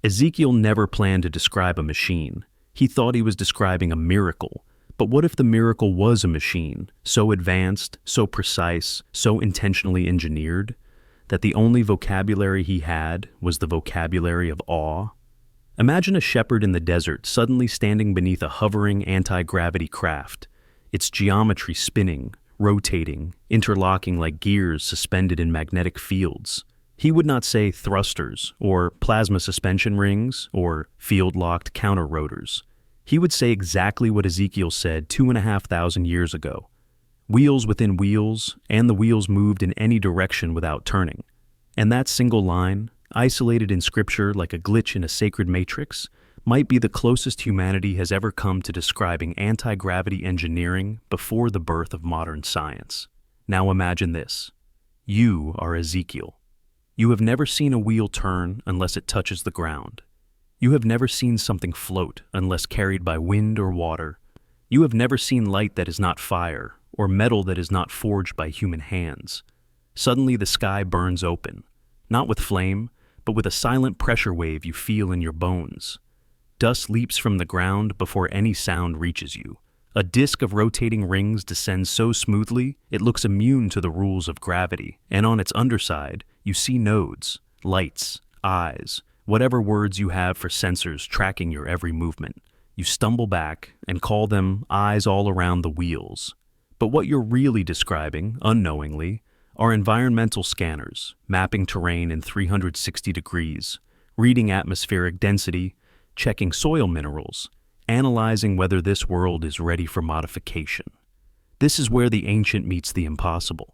Ezekiel never planned to describe a machine. He thought he was describing a miracle. But what if the miracle was a machine, so advanced, so precise, so intentionally engineered, that the only vocabulary he had was the vocabulary of awe? Imagine a shepherd in the desert suddenly standing beneath a hovering anti-gravity craft, its geometry spinning, rotating, interlocking like gears suspended in magnetic fields. He would not say thrusters, or plasma suspension rings, or field-locked counter rotors. He would say exactly what Ezekiel said 2,500 years ago. Wheels within wheels, and the wheels moved in any direction without turning. And that single line, isolated in scripture like a glitch in a sacred matrix, might be the closest humanity has ever come to describing anti-gravity engineering before the birth of modern science. Now imagine this. You are Ezekiel. You have never seen a wheel turn unless it touches the ground. You have never seen something float unless carried by wind or water. You have never seen light that is not fire, or metal that is not forged by human hands. Suddenly the sky burns open, not with flame, but with a silent pressure wave you feel in your bones. Dust leaps from the ground before any sound reaches you. A disk of rotating rings descends so smoothly it looks immune to the rules of gravity, and on its underside you see nodes, lights, eyes, whatever words you have for sensors tracking your every movement. You stumble back and call them eyes all around the wheels. But what you're really describing, unknowingly, are environmental scanners, mapping terrain in 360 degrees, reading atmospheric density, checking soil minerals, analyzing whether this world is ready for modification. This is where the ancient meets the impossible.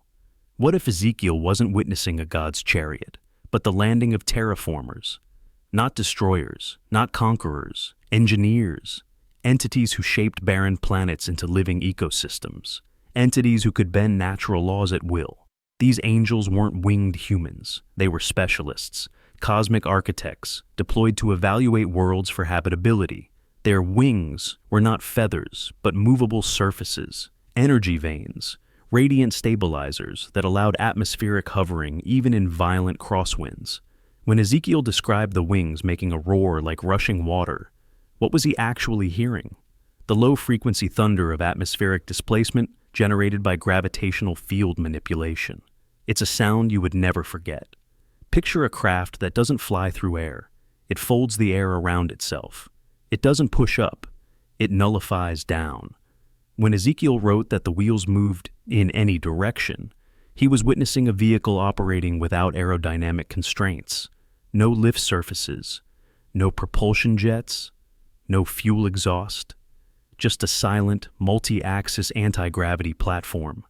What if Ezekiel wasn't witnessing a god's chariot, but the landing of terraformers? Not destroyers, not conquerors, engineers, entities who shaped barren planets into living ecosystems, entities who could bend natural laws at will. These angels weren't winged humans, they were specialists, cosmic architects, deployed to evaluate worlds for habitability. Their wings were not feathers, but movable surfaces, energy veins, radiant stabilizers that allowed atmospheric hovering even in violent crosswinds. When Ezekiel described the wings making a roar like rushing water, what was he actually hearing? The low-frequency thunder of atmospheric displacement generated by gravitational field manipulation. It's a sound you would never forget. Picture a craft that doesn't fly through air. It folds the air around itself. It doesn't push up. It nullifies down. When Ezekiel wrote that the wheels moved in any direction, he was witnessing a vehicle operating without aerodynamic constraints. No lift surfaces, no propulsion jets, no fuel exhaust. Just a silent, multi-axis anti-gravity platform.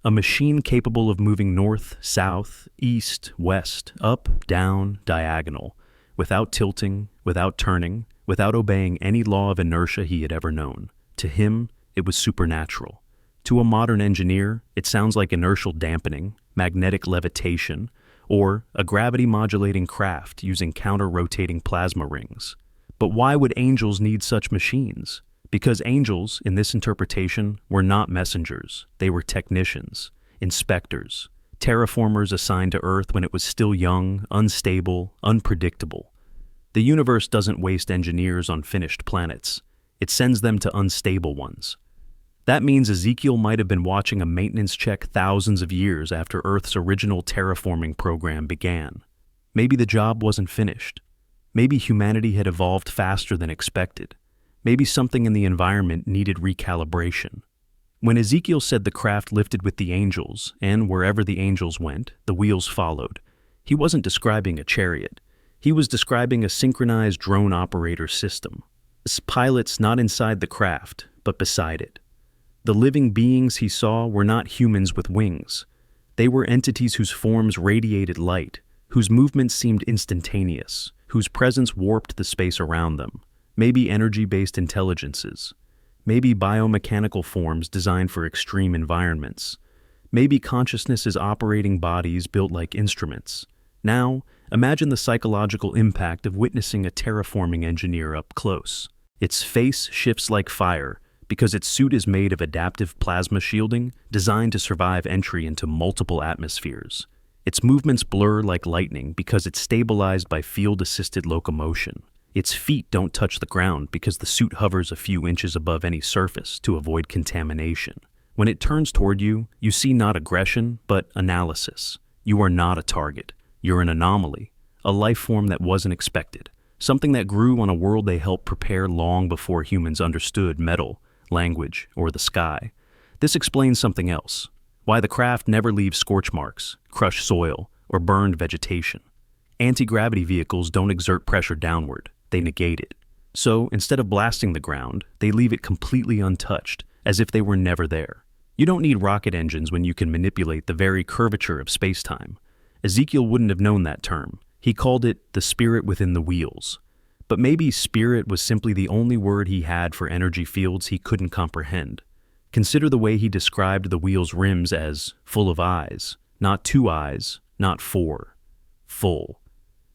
A machine capable of moving north, south, east, west, up, down, diagonal, without tilting, without turning, without obeying any law of inertia he had ever known. To him, it was supernatural. To a modern engineer, it sounds like inertial dampening, magnetic levitation, or a gravity-modulating craft using counter-rotating plasma rings. But why would angels need such machines? Because angels, in this interpretation, were not messengers. They were technicians, inspectors, terraformers assigned to Earth when it was still young, unstable, unpredictable. The universe doesn't waste engineers on finished planets. It sends them to unstable ones. That means Ezekiel might have been watching a maintenance check thousands of years after Earth's original terraforming program began. Maybe the job wasn't finished. Maybe humanity had evolved faster than expected. Maybe something in the environment needed recalibration. When Ezekiel said the craft lifted with the angels, and wherever the angels went, the wheels followed, he wasn't describing a chariot. He was describing a synchronized drone operator system. Pilots not inside the craft, but beside it. The living beings he saw were not humans with wings. They were entities whose forms radiated light, whose movements seemed instantaneous, whose presence warped the space around them. Maybe energy-based intelligences. Maybe biomechanical forms designed for extreme environments. Maybe consciousness is operating bodies built like instruments. Now, imagine the psychological impact of witnessing a terraforming engineer up close. Its face shifts like fire because its suit is made of adaptive plasma shielding designed to survive entry into multiple atmospheres. Its movements blur like lightning because it's stabilized by field-assisted locomotion. Its feet don't touch the ground because the suit hovers a few inches above any surface to avoid contamination. When it turns toward you, you see not aggression, but analysis. You are not a target. You're an anomaly, a life form that wasn't expected, something that grew on a world they helped prepare long before humans understood metal, language, or the sky. This explains something else: why the craft never leaves scorch marks, crushed soil, or burned vegetation. Anti-gravity vehicles don't exert pressure downward, they negate it. So, instead of blasting the ground, they leave it completely untouched, as if they were never there. You don't need rocket engines when you can manipulate the very curvature of space-time. Ezekiel wouldn't have known that term. He called it the spirit within the wheels. But maybe spirit was simply the only word he had for energy fields he couldn't comprehend. Consider the way he described the wheel's rims as full of eyes, not 2 eyes, not 4, full,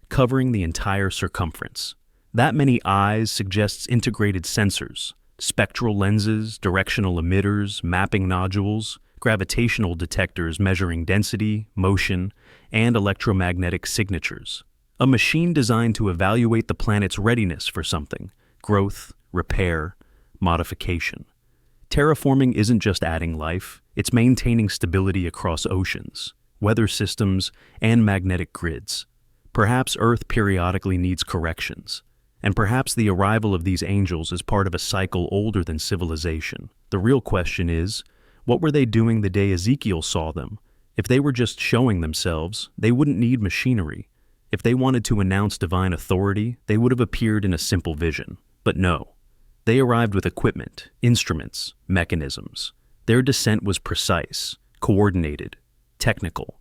covering the entire circumference. That many eyes suggests integrated sensors, spectral lenses, directional emitters, mapping nodules, gravitational detectors measuring density, motion, and electromagnetic signatures. A machine designed to evaluate the planet's readiness for something: growth, repair, modification. Terraforming isn't just adding life, it's maintaining stability across oceans, weather systems, and magnetic grids. Perhaps Earth periodically needs corrections, and perhaps the arrival of these angels is part of a cycle older than civilization. The real question is, what were they doing the day Ezekiel saw them? If they were just showing themselves, they wouldn't need machinery. If they wanted to announce divine authority, they would have appeared in a simple vision. But no. They arrived with equipment, instruments, mechanisms. Their descent was precise, coordinated, technical.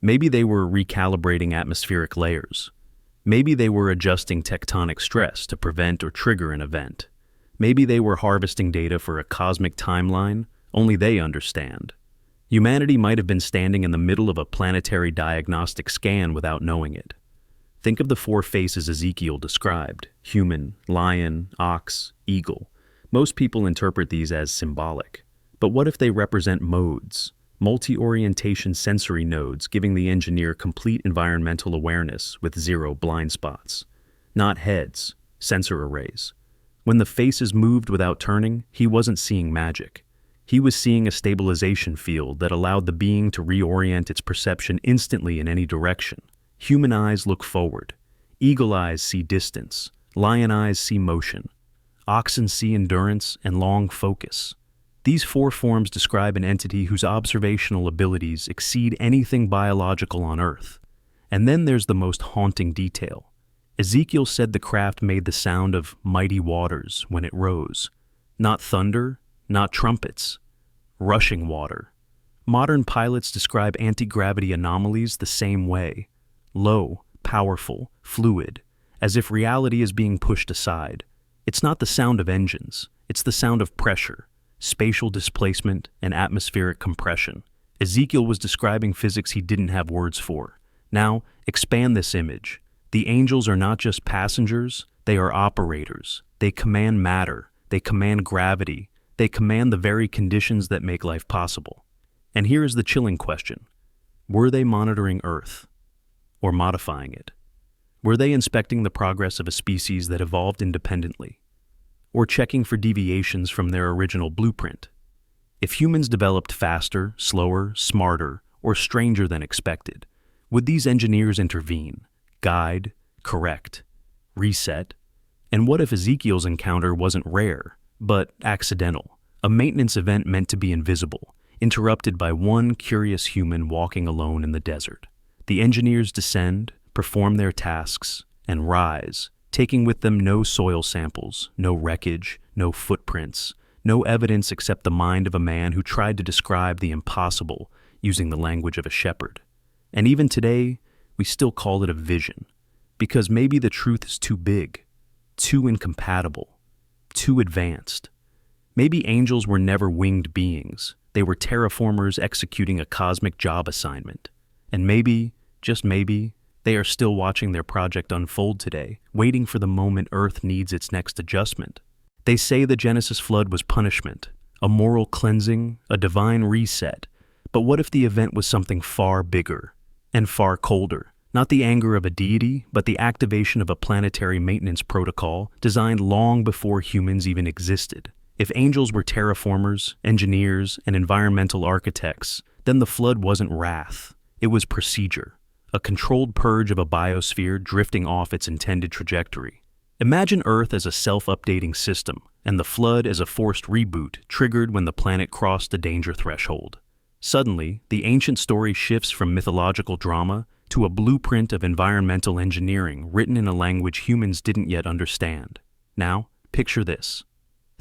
Maybe they were recalibrating atmospheric layers. Maybe they were adjusting tectonic stress to prevent or trigger an event. Maybe they were harvesting data for a cosmic timeline only they understand. Humanity might have been standing in the middle of a planetary diagnostic scan without knowing it. Think of the 4 faces Ezekiel described: human, lion, ox, eagle. Most people interpret these as symbolic. But what if they represent modes? Multi-orientation sensory nodes giving the engineer complete environmental awareness with 0 blind spots. Not heads, sensor arrays. When the faces moved without turning, he wasn't seeing magic. He was seeing a stabilization field that allowed the being to reorient its perception instantly in any direction. Human eyes look forward. Eagle eyes see distance. Lion eyes see motion. Oxen see endurance and long focus. These 4 forms describe an entity whose observational abilities exceed anything biological on Earth. And then there's the most haunting detail. Ezekiel said the craft made the sound of mighty waters when it rose. Not thunder, not trumpets. Rushing water. Modern pilots describe anti-gravity anomalies the same way. Low, powerful, fluid, as if reality is being pushed aside. It's not the sound of engines, it's the sound of pressure, spatial displacement, and atmospheric compression. Ezekiel was describing physics he didn't have words for. Now, expand this image. The angels are not just passengers, they are operators. They command matter, they command gravity, they command the very conditions that make life possible. And here is the chilling question. Were they monitoring Earth? Or modifying it? Were they inspecting the progress of a species that evolved independently? Or checking for deviations from their original blueprint? If humans developed faster, slower, smarter, or stranger than expected, would these engineers intervene, guide, correct, reset? And what if Ezekiel's encounter wasn't rare, but accidental, a maintenance event meant to be invisible, interrupted by one curious human walking alone in the desert? The engineers descend, perform their tasks, and rise, taking with them no soil samples, no wreckage, no footprints, no evidence except the mind of a man who tried to describe the impossible using the language of a shepherd. And even today, we still call it a vision, because maybe the truth is too big, too incompatible, too advanced. Maybe angels were never winged beings. They were terraformers executing a cosmic job assignment. And maybe, just maybe, they are still watching their project unfold today, waiting for the moment Earth needs its next adjustment. They say the Genesis flood was punishment, a moral cleansing, a divine reset. But what if the event was something far bigger? and far colder. Not the anger of a deity, but the activation of a planetary maintenance protocol designed long before humans even existed. If angels were terraformers, engineers, and environmental architects, then the flood wasn't wrath. It was procedure, a controlled purge of a biosphere drifting off its intended trajectory. Imagine Earth as a self-updating system, and the flood as a forced reboot triggered when the planet crossed a danger threshold. Suddenly, the ancient story shifts from mythological drama to a blueprint of environmental engineering written in a language humans didn't yet understand. Now, picture this.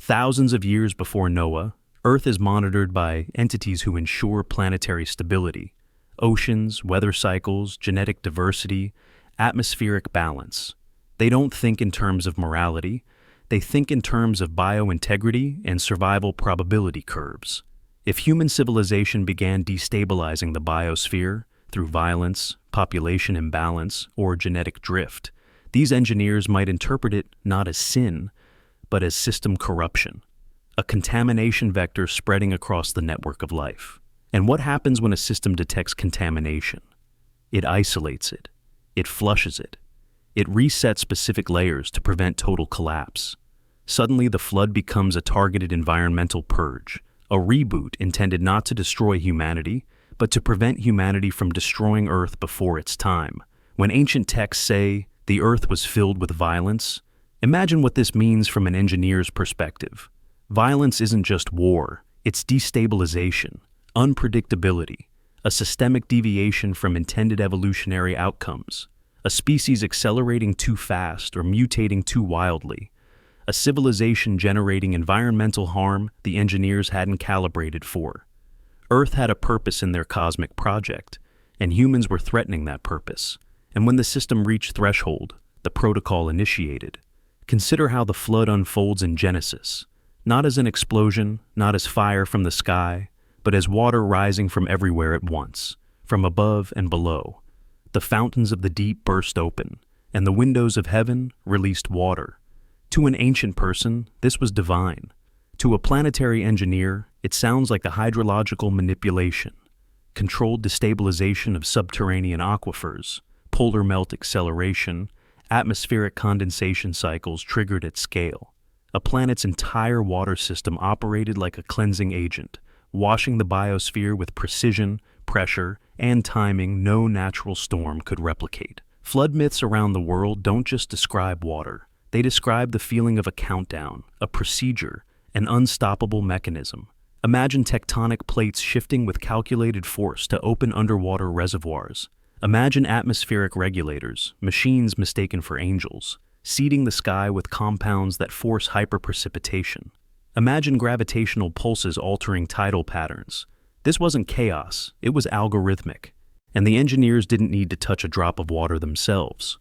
Thousands of years before Noah, Earth is monitored by entities who ensure planetary stability: oceans, weather cycles, genetic diversity, atmospheric balance. They don't think in terms of morality, they think in terms of biointegrity and survival probability curves. If human civilization began destabilizing the biosphere through violence, population imbalance, or genetic drift, these engineers might interpret it not as sin, but as system corruption, a contamination vector spreading across the network of life. And what happens when a system detects contamination? It isolates it. It flushes it. It resets specific layers to prevent total collapse. Suddenly, the flood becomes a targeted environmental purge, a reboot intended not to destroy humanity, but to prevent humanity from destroying Earth before its time. When ancient texts say the Earth was filled with violence, imagine what this means from an engineer's perspective. Violence isn't just war, it's destabilization, unpredictability, a systemic deviation from intended evolutionary outcomes, a species accelerating too fast or mutating too wildly, a civilization generating environmental harm the engineers hadn't calibrated for. Earth had a purpose in their cosmic project, and humans were threatening that purpose. And when the system reached threshold, the protocol initiated. Consider how the flood unfolds in Genesis, not as an explosion, not as fire from the sky, but as water rising from everywhere at once, from above and below. The fountains of the deep burst open, and the windows of heaven released water. To an ancient person, this was divine. To a planetary engineer, it sounds like a hydrological manipulation, controlled destabilization of subterranean aquifers, polar melt acceleration, atmospheric condensation cycles triggered at scale. A planet's entire water system operated like a cleansing agent, washing the biosphere with precision, pressure, and timing no natural storm could replicate. Flood myths around the world don't just describe water. They describe the feeling of a countdown, a procedure, an unstoppable mechanism. Imagine tectonic plates shifting with calculated force to open underwater reservoirs. Imagine atmospheric regulators, machines mistaken for angels, seeding the sky with compounds that force hyperprecipitation. Imagine gravitational pulses altering tidal patterns. This wasn't chaos, it was algorithmic. And the engineers didn't need to touch a drop of water themselves.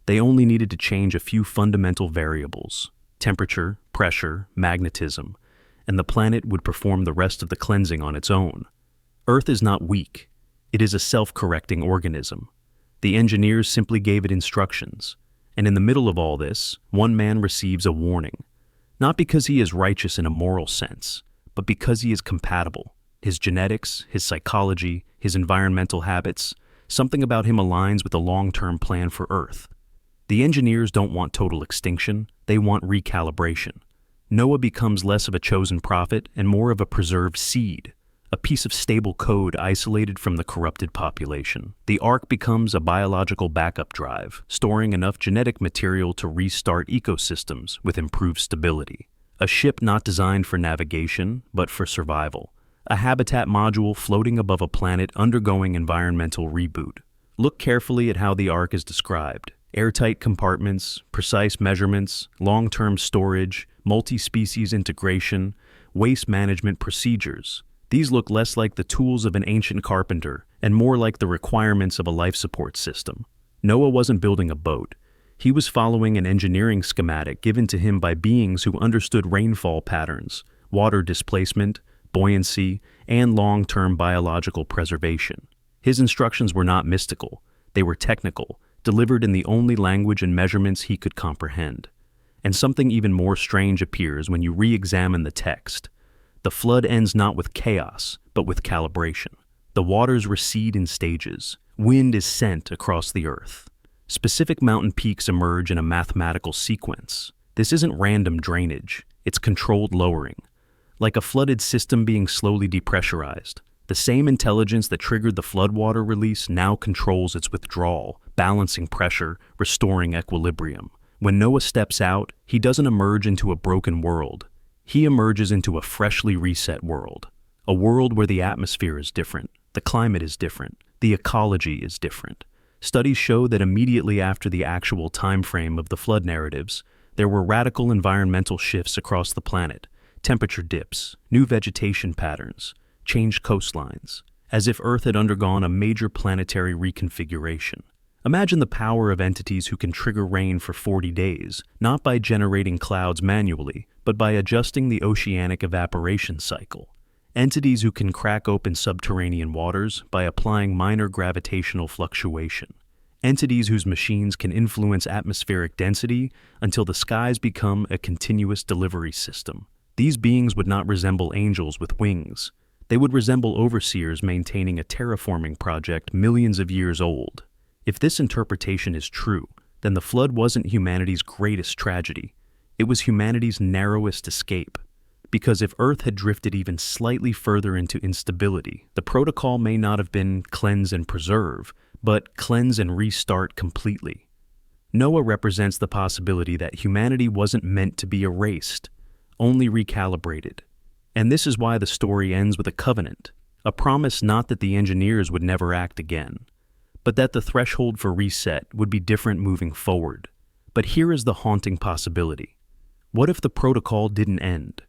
They only needed to change a few fundamental variables: temperature, pressure, magnetism, and the planet would perform the rest of the cleansing on its own. Earth is not weak. It is a self-correcting organism. The engineers simply gave it instructions. And in the middle of all this, one man receives a warning. Not because he is righteous in a moral sense, but because he is compatible. His genetics, his psychology, his environmental habits, something about him aligns with a long-term plan for Earth. The engineers don't want total extinction, they want recalibration. Noah becomes less of a chosen prophet and more of a preserved seed, a piece of stable code isolated from the corrupted population. The Ark becomes a biological backup drive, storing enough genetic material to restart ecosystems with improved stability. A ship not designed for navigation, but for survival. A habitat module floating above a planet undergoing environmental reboot. Look carefully at how the Ark is described. Airtight compartments, precise measurements, long-term storage, multi-species integration, waste management procedures. These look less like the tools of an ancient carpenter and more like the requirements of a life support system. Noah wasn't building a boat. He was following an engineering schematic given to him by beings who understood rainfall patterns, water displacement, buoyancy, and long-term biological preservation. His instructions were not mystical. They were technical, delivered in the only language and measurements he could comprehend. And something even more strange appears when you re-examine the text. The flood ends not with chaos, but with calibration. The waters recede in stages. Wind is sent across the earth. Specific mountain peaks emerge in a mathematical sequence. This isn't random drainage, it's controlled lowering. Like a flooded system being slowly depressurized, the same intelligence that triggered the floodwater release now controls its withdrawal, balancing pressure, restoring equilibrium. When Noah steps out, he doesn't emerge into a broken world. He emerges into a freshly reset world. A world where the atmosphere is different, the climate is different, the ecology is different. Studies show that immediately after the actual time frame of the flood narratives, there were radical environmental shifts across the planet. Temperature dips, new vegetation patterns, changed coastlines, as if Earth had undergone a major planetary reconfiguration. Imagine the power of entities who can trigger rain for 40 days, not by generating clouds manually, but by adjusting the oceanic evaporation cycle. Entities who can crack open subterranean waters by applying minor gravitational fluctuation. Entities whose machines can influence atmospheric density until the skies become a continuous delivery system. These beings would not resemble angels with wings. They would resemble overseers maintaining a terraforming project millions of years old. If this interpretation is true, then the flood wasn't humanity's greatest tragedy. It was humanity's narrowest escape. Because if Earth had drifted even slightly further into instability, the protocol may not have been cleanse and preserve, but cleanse and restart completely. Noah represents the possibility that humanity wasn't meant to be erased, only recalibrated. And this is why the story ends with a covenant, a promise not that the engineers would never act again, but that the threshold for reset would be different moving forward. But here is the haunting possibility. What if the protocol didn't end?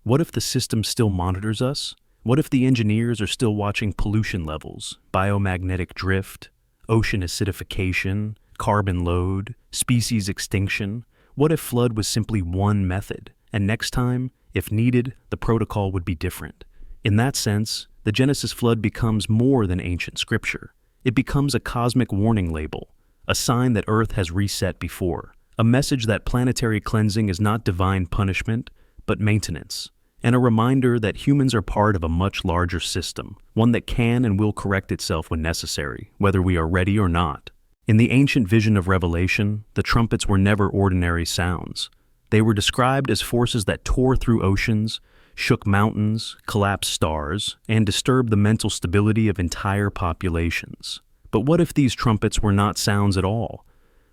What if the system still monitors us? What if the engineers are still watching pollution levels, biomagnetic drift, ocean acidification, carbon load, species extinction? What if flood was simply one method, and next time, if needed, the protocol would be different? In that sense, the Genesis flood becomes more than ancient scripture. It becomes a cosmic warning label, a sign that Earth has reset before, a message that planetary cleansing is not divine punishment, but maintenance, and a reminder that humans are part of a much larger system, one that can and will correct itself when necessary, whether we are ready or not. In the ancient vision of Revelation, the trumpets were never ordinary sounds. They were described as forces that tore through oceans, shook mountains, collapsed stars, and disturbed the mental stability of entire populations. But what if these trumpets were not sounds at all?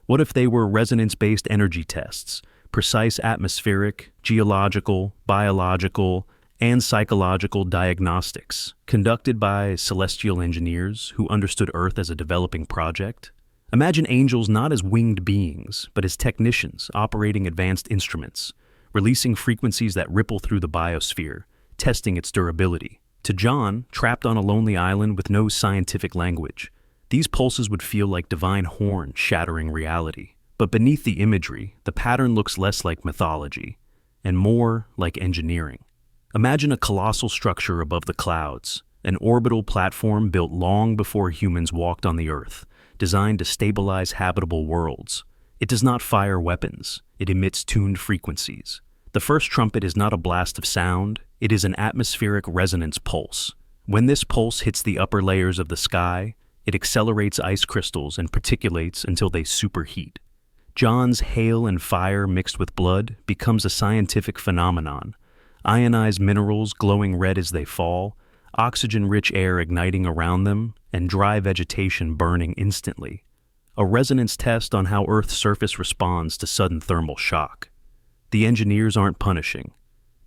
What if they were resonance-based energy tests, precise atmospheric, geological, biological, and psychological diagnostics, conducted by celestial engineers who understood Earth as a developing project? Imagine angels not as winged beings, but as technicians operating advanced instruments, releasing frequencies that ripple through the biosphere, testing its durability. To John, trapped on a lonely island with no scientific language, these pulses would feel like divine horns shattering reality. But beneath the imagery, the pattern looks less like mythology and more like engineering. Imagine a colossal structure above the clouds, an orbital platform built long before humans walked on the Earth, designed to stabilize habitable worlds. It does not fire weapons, it emits tuned frequencies. The first trumpet is not a blast of sound, it is an atmospheric resonance pulse. When this pulse hits the upper layers of the sky, it accelerates ice crystals and particulates until they superheat. John's hail and fire mixed with blood becomes a scientific phenomenon. Ionized minerals glowing red as they fall, oxygen-rich air igniting around them, and dry vegetation burning instantly. A resonance test on how Earth's surface responds to sudden thermal shock. The engineers aren't punishing.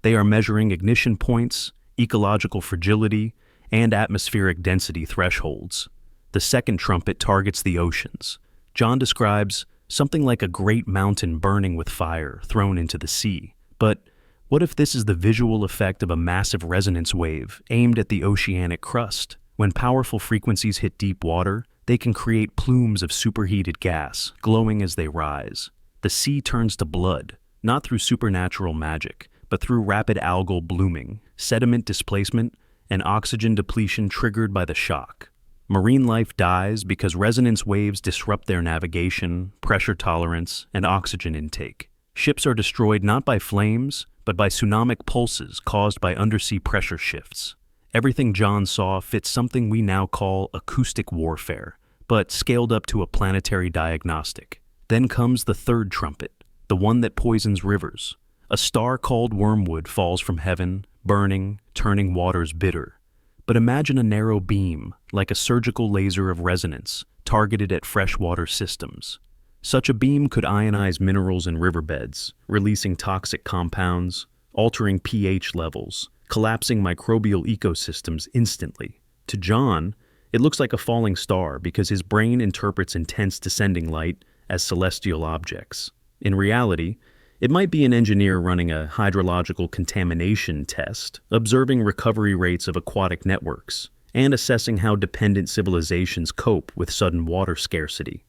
They are measuring ignition points, ecological fragility, and atmospheric density thresholds. The second trumpet targets the oceans. John describes something like a great mountain burning with fire thrown into the sea. But what if this is the visual effect of a massive resonance wave aimed at the oceanic crust? When powerful frequencies hit deep water, they can create plumes of superheated gas, glowing as they rise. The sea turns to blood, not through supernatural magic, but through rapid algal blooming, sediment displacement, and oxygen depletion triggered by the shock. Marine life dies because resonance waves disrupt their navigation, pressure tolerance, and oxygen intake. Ships are destroyed not by flames, but by tsunamic pulses caused by undersea pressure shifts. Everything John saw fits something we now call acoustic warfare, but scaled up to a planetary diagnostic. Then comes the third trumpet, the one that poisons rivers. A star called wormwood falls from heaven, burning, turning waters bitter. But imagine a narrow beam, like a surgical laser of resonance, targeted at freshwater systems. Such a beam could ionize minerals in riverbeds, releasing toxic compounds, altering pH levels, collapsing microbial ecosystems instantly. To John, it looks like a falling star because his brain interprets intense descending light as celestial objects. In reality, it might be an engineer running a hydrological contamination test, observing recovery rates of aquatic networks, and assessing how dependent civilizations cope with sudden water scarcity.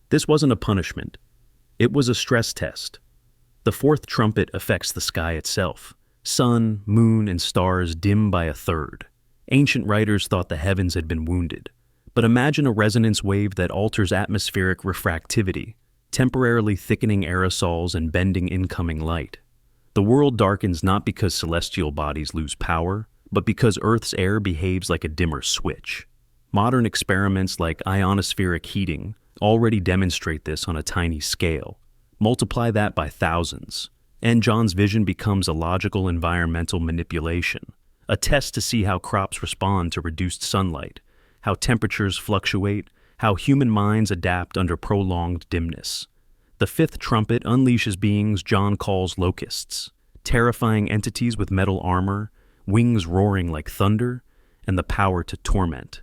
This wasn't a punishment. It was a stress test. The fourth trumpet affects the sky itself. Sun, moon, and stars dim by a third. Ancient writers thought the heavens had been wounded. But imagine a resonance wave that alters atmospheric refractivity, temporarily thickening aerosols and bending incoming light. The world darkens not because celestial bodies lose power, but because Earth's air behaves like a dimmer switch. Modern experiments like ionospheric heating already demonstrate this on a tiny scale. Multiply that by thousands, and John's vision becomes a logical environmental manipulation, a test to see how crops respond to reduced sunlight, how temperatures fluctuate, how human minds adapt under prolonged dimness. The fifth trumpet unleashes beings John calls locusts, terrifying entities with metal armor, wings roaring like thunder, and the power to torment.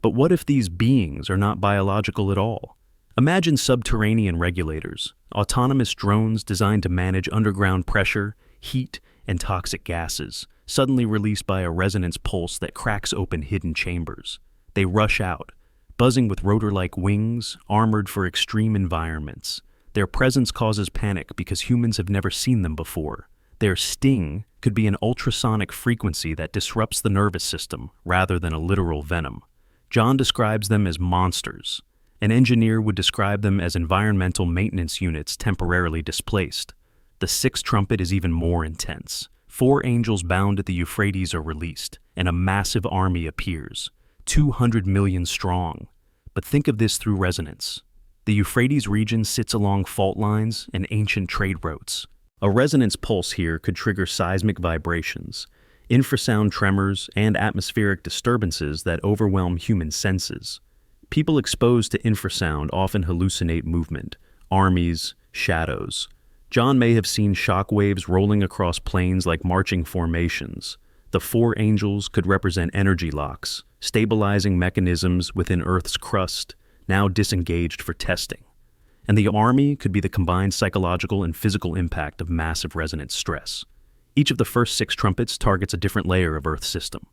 But what if these beings are not biological at all? Imagine subterranean regulators, autonomous drones designed to manage underground pressure, heat, and toxic gases, suddenly released by a resonance pulse that cracks open hidden chambers. They rush out, buzzing with rotor-like wings, armored for extreme environments. Their presence causes panic because humans have never seen them before. Their sting could be an ultrasonic frequency that disrupts the nervous system rather than a literal venom. John describes them as monsters. An engineer would describe them as environmental maintenance units temporarily displaced. The sixth trumpet is even more intense. 4 angels bound at the Euphrates are released, and a massive army appears, 200 million strong. But think of this through resonance. The Euphrates region sits along fault lines and ancient trade routes. A resonance pulse here could trigger seismic vibrations, infrasound tremors, and atmospheric disturbances that overwhelm human senses. People exposed to infrasound often hallucinate movement, armies, shadows. John may have seen shock waves rolling across plains like marching formations. The 4 angels could represent energy locks, stabilizing mechanisms within Earth's crust, now disengaged for testing. And the army could be the combined psychological and physical impact of massive resonance stress. Each of the first 6 trumpets targets a different layer of Earth's system: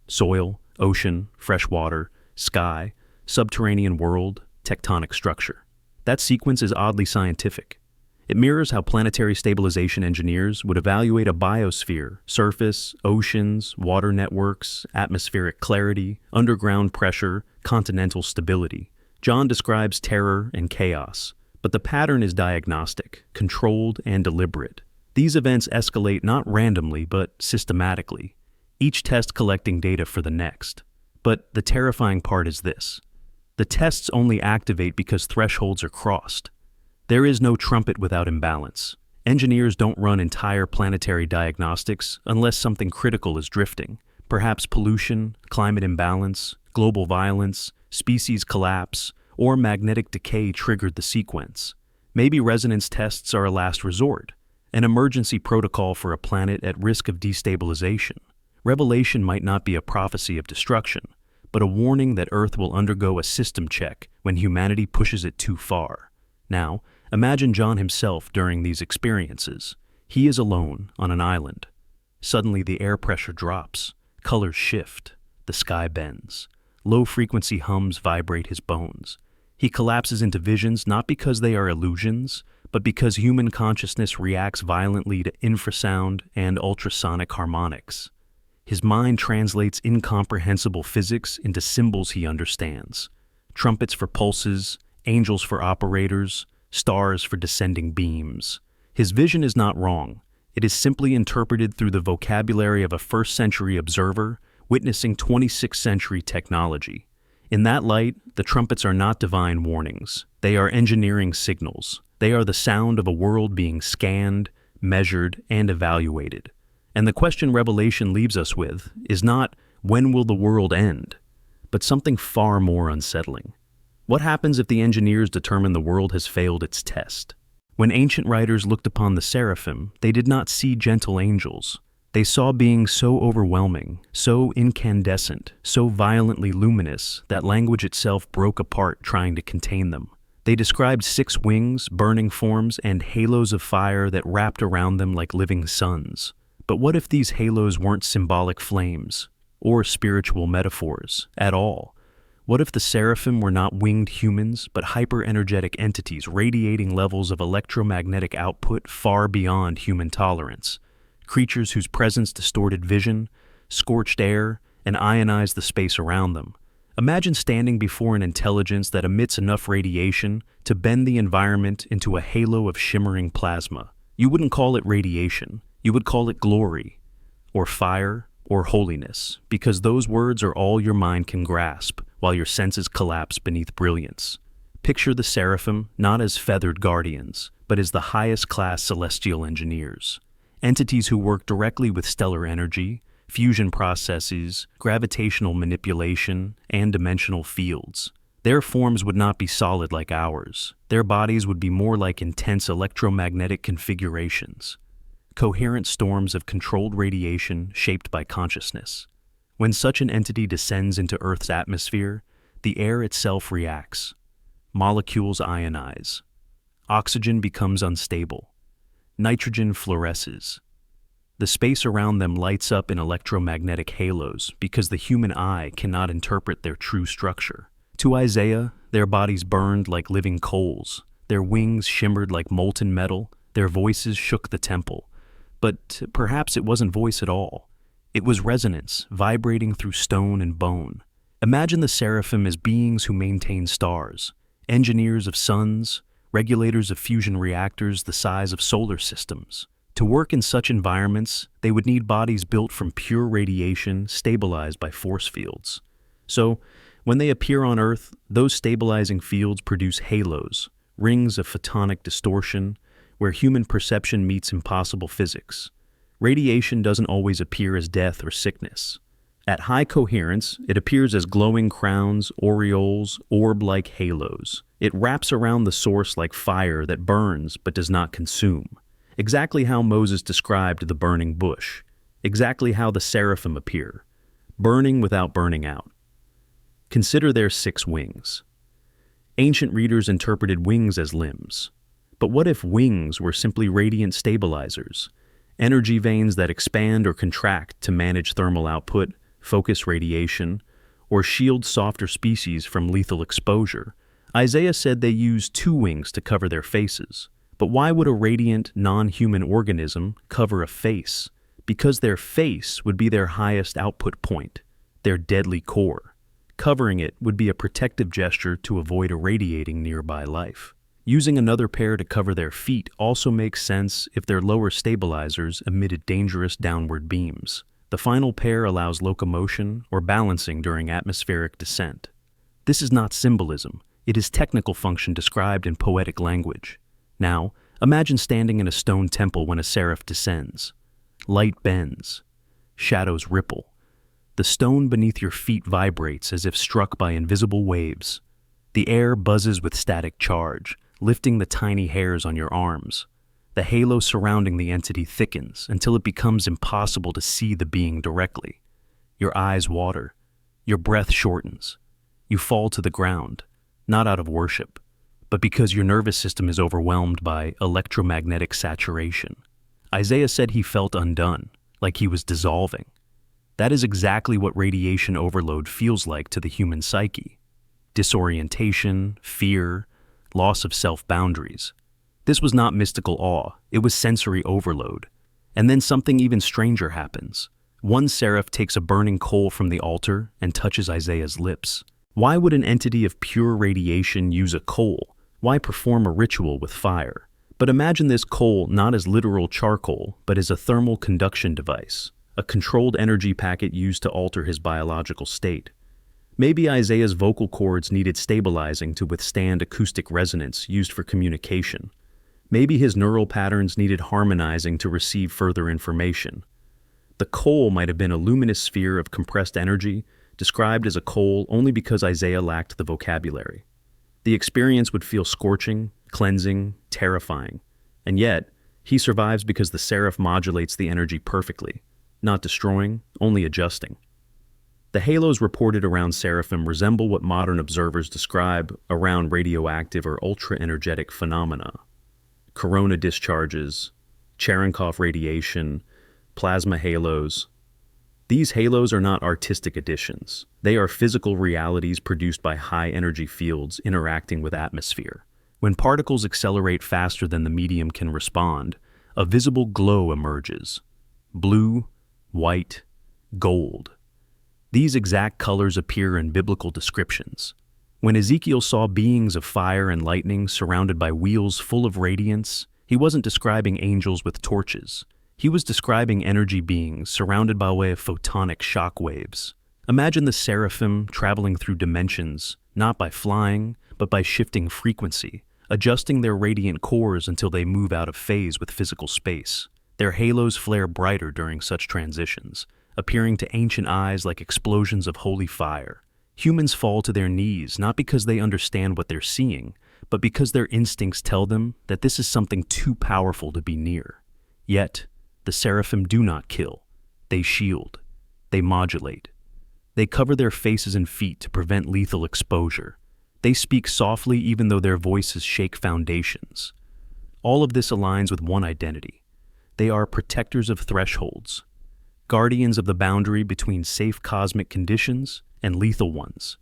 soil, ocean, fresh water, sky, subterranean world, tectonic structure. That sequence is oddly scientific. It mirrors how planetary stabilization engineers would evaluate a biosphere: surface, oceans, water networks, atmospheric clarity, underground pressure, continental stability. John describes terror and chaos, but the pattern is diagnostic, controlled, and deliberate. These events escalate not randomly, but systematically, each test collecting data for the next. But the terrifying part is this: the tests only activate because thresholds are crossed. There is no trumpet without imbalance. Engineers don't run entire planetary diagnostics unless something critical is drifting. Perhaps pollution, climate imbalance, global violence, species collapse, or magnetic decay triggered the sequence. Maybe resonance tests are a last resort, an emergency protocol for a planet at risk of destabilization. Revelation might not be a prophecy of destruction, but a warning that Earth will undergo a system check when humanity pushes it too far. Now, imagine John himself during these experiences. He is alone on an island. Suddenly the air pressure drops, colors shift, the sky bends. Low-frequency hums vibrate his bones. He collapses into visions not because they are illusions, but because human consciousness reacts violently to infrasound and ultrasonic harmonics. His mind translates incomprehensible physics into symbols he understands: trumpets for pulses, angels for operators, stars for descending beams. His vision is not wrong. It is simply interpreted through the vocabulary of a first-century observer witnessing 26th century technology. In that light, the trumpets are not divine warnings. They are engineering signals. They are the sound of a world being scanned, measured, and evaluated. And the question Revelation leaves us with is not, when will the world end? But something far more unsettling. What happens if the engineers determine the world has failed its test? When ancient writers looked upon the seraphim, they did not see gentle angels. They saw beings so overwhelming, so incandescent, so violently luminous that language itself broke apart trying to contain them. They described 6 wings, burning forms, and halos of fire that wrapped around them like living suns. But what if these halos weren't symbolic flames, or spiritual metaphors, at all? What if the seraphim were not winged humans, but hyper-energetic entities radiating levels of electromagnetic output far beyond human tolerance? Creatures whose presence distorted vision, scorched air, and ionized the space around them. Imagine standing before an intelligence that emits enough radiation to bend the environment into a halo of shimmering plasma. You wouldn't call it radiation. You would call it glory, or fire, or holiness, because those words are all your mind can grasp, while your senses collapse beneath brilliance. Picture the seraphim not as feathered guardians, but as the highest-class celestial engineers. Entities who work directly with stellar energy, fusion processes, gravitational manipulation, and dimensional fields. Their forms would not be solid like ours. Their bodies would be more like intense electromagnetic configurations. Coherent storms of controlled radiation shaped by consciousness. When such an entity descends into Earth's atmosphere, the air itself reacts. Molecules ionize. Oxygen becomes unstable. Nitrogen fluoresces. The space around them lights up in electromagnetic halos because the human eye cannot interpret their true structure. To Isaiah, their bodies burned like living coals. Their wings shimmered like molten metal. Their voices shook the temple. But perhaps it wasn't voice at all. It was resonance, vibrating through stone and bone. Imagine the seraphim as beings who maintain stars, engineers of suns, regulators of fusion reactors the size of solar systems. To work in such environments, they would need bodies built from pure radiation stabilized by force fields. So, when they appear on Earth, those stabilizing fields produce halos, rings of photonic distortion, where human perception meets impossible physics. Radiation doesn't always appear as death or sickness. At high coherence, it appears as glowing crowns, aureoles, orb-like halos. It wraps around the source like fire that burns but does not consume. Exactly how Moses described the burning bush. Exactly how the seraphim appear. Burning without burning out. Consider their 6 wings. Ancient readers interpreted wings as limbs. But what if wings were simply radiant stabilizers, energy veins that expand or contract to manage thermal output, focus radiation, or shield softer species from lethal exposure? Isaiah said they used 2 wings to cover their faces. But why would a radiant, non-human organism cover a face? Because their face would be their highest output point, their deadly core. Covering it would be a protective gesture to avoid irradiating nearby life. Using another pair to cover their feet also makes sense if their lower stabilizers emitted dangerous downward beams. The final pair allows locomotion or balancing during atmospheric descent. This is not symbolism. It is technical function described in poetic language. Now, imagine standing in a stone temple when a seraph descends. Light bends. Shadows ripple. The stone beneath your feet vibrates as if struck by invisible waves. The air buzzes with static charge, lifting the tiny hairs on your arms. The halo surrounding the entity thickens until it becomes impossible to see the being directly. Your eyes water. Your breath shortens. You fall to the ground, not out of worship, but because your nervous system is overwhelmed by electromagnetic saturation. Isaiah said he felt undone, like he was dissolving. That is exactly what radiation overload feels like to the human psyche. Disorientation, fear, loss of self-boundaries. This was not mystical awe, it was sensory overload. And then something even stranger happens. One seraph takes a burning coal from the altar and touches Isaiah's lips. Why would an entity of pure radiation use a coal? Why perform a ritual with fire? But imagine this coal not as literal charcoal, but as a thermal conduction device, a controlled energy packet used to alter his biological state. Maybe Isaiah's vocal cords needed stabilizing to withstand acoustic resonance used for communication. Maybe his neural patterns needed harmonizing to receive further information. The coal might have been a luminous sphere of compressed energy, described as a coal only because Isaiah lacked the vocabulary. The experience would feel scorching, cleansing, terrifying. And yet, he survives because the seraph modulates the energy perfectly, not destroying, only adjusting. The halos reported around Seraphim resemble what modern observers describe around radioactive or ultra-energetic phenomena. Corona discharges, Cherenkov radiation, plasma halos. These halos are not artistic additions. They are physical realities produced by high-energy fields interacting with atmosphere. When particles accelerate faster than the medium can respond, a visible glow emerges. Blue, white, gold. These exact colors appear in biblical descriptions. When Ezekiel saw beings of fire and lightning surrounded by wheels full of radiance, he wasn't describing angels with torches. He was describing energy beings surrounded by way of photonic shock waves. Imagine the seraphim traveling through dimensions, not by flying, but by shifting frequency, adjusting their radiant cores until they move out of phase with physical space. Their halos flare brighter during such transitions, appearing to ancient eyes like explosions of holy fire. Humans fall to their knees not because they understand what they're seeing, but because their instincts tell them that this is something too powerful to be near. Yet, the seraphim do not kill. They shield. They modulate. They cover their faces and feet to prevent lethal exposure. They speak softly even though their voices shake foundations. All of this aligns with one identity. They are protectors of thresholds, guardians of the boundary between safe cosmic conditions and lethal ones,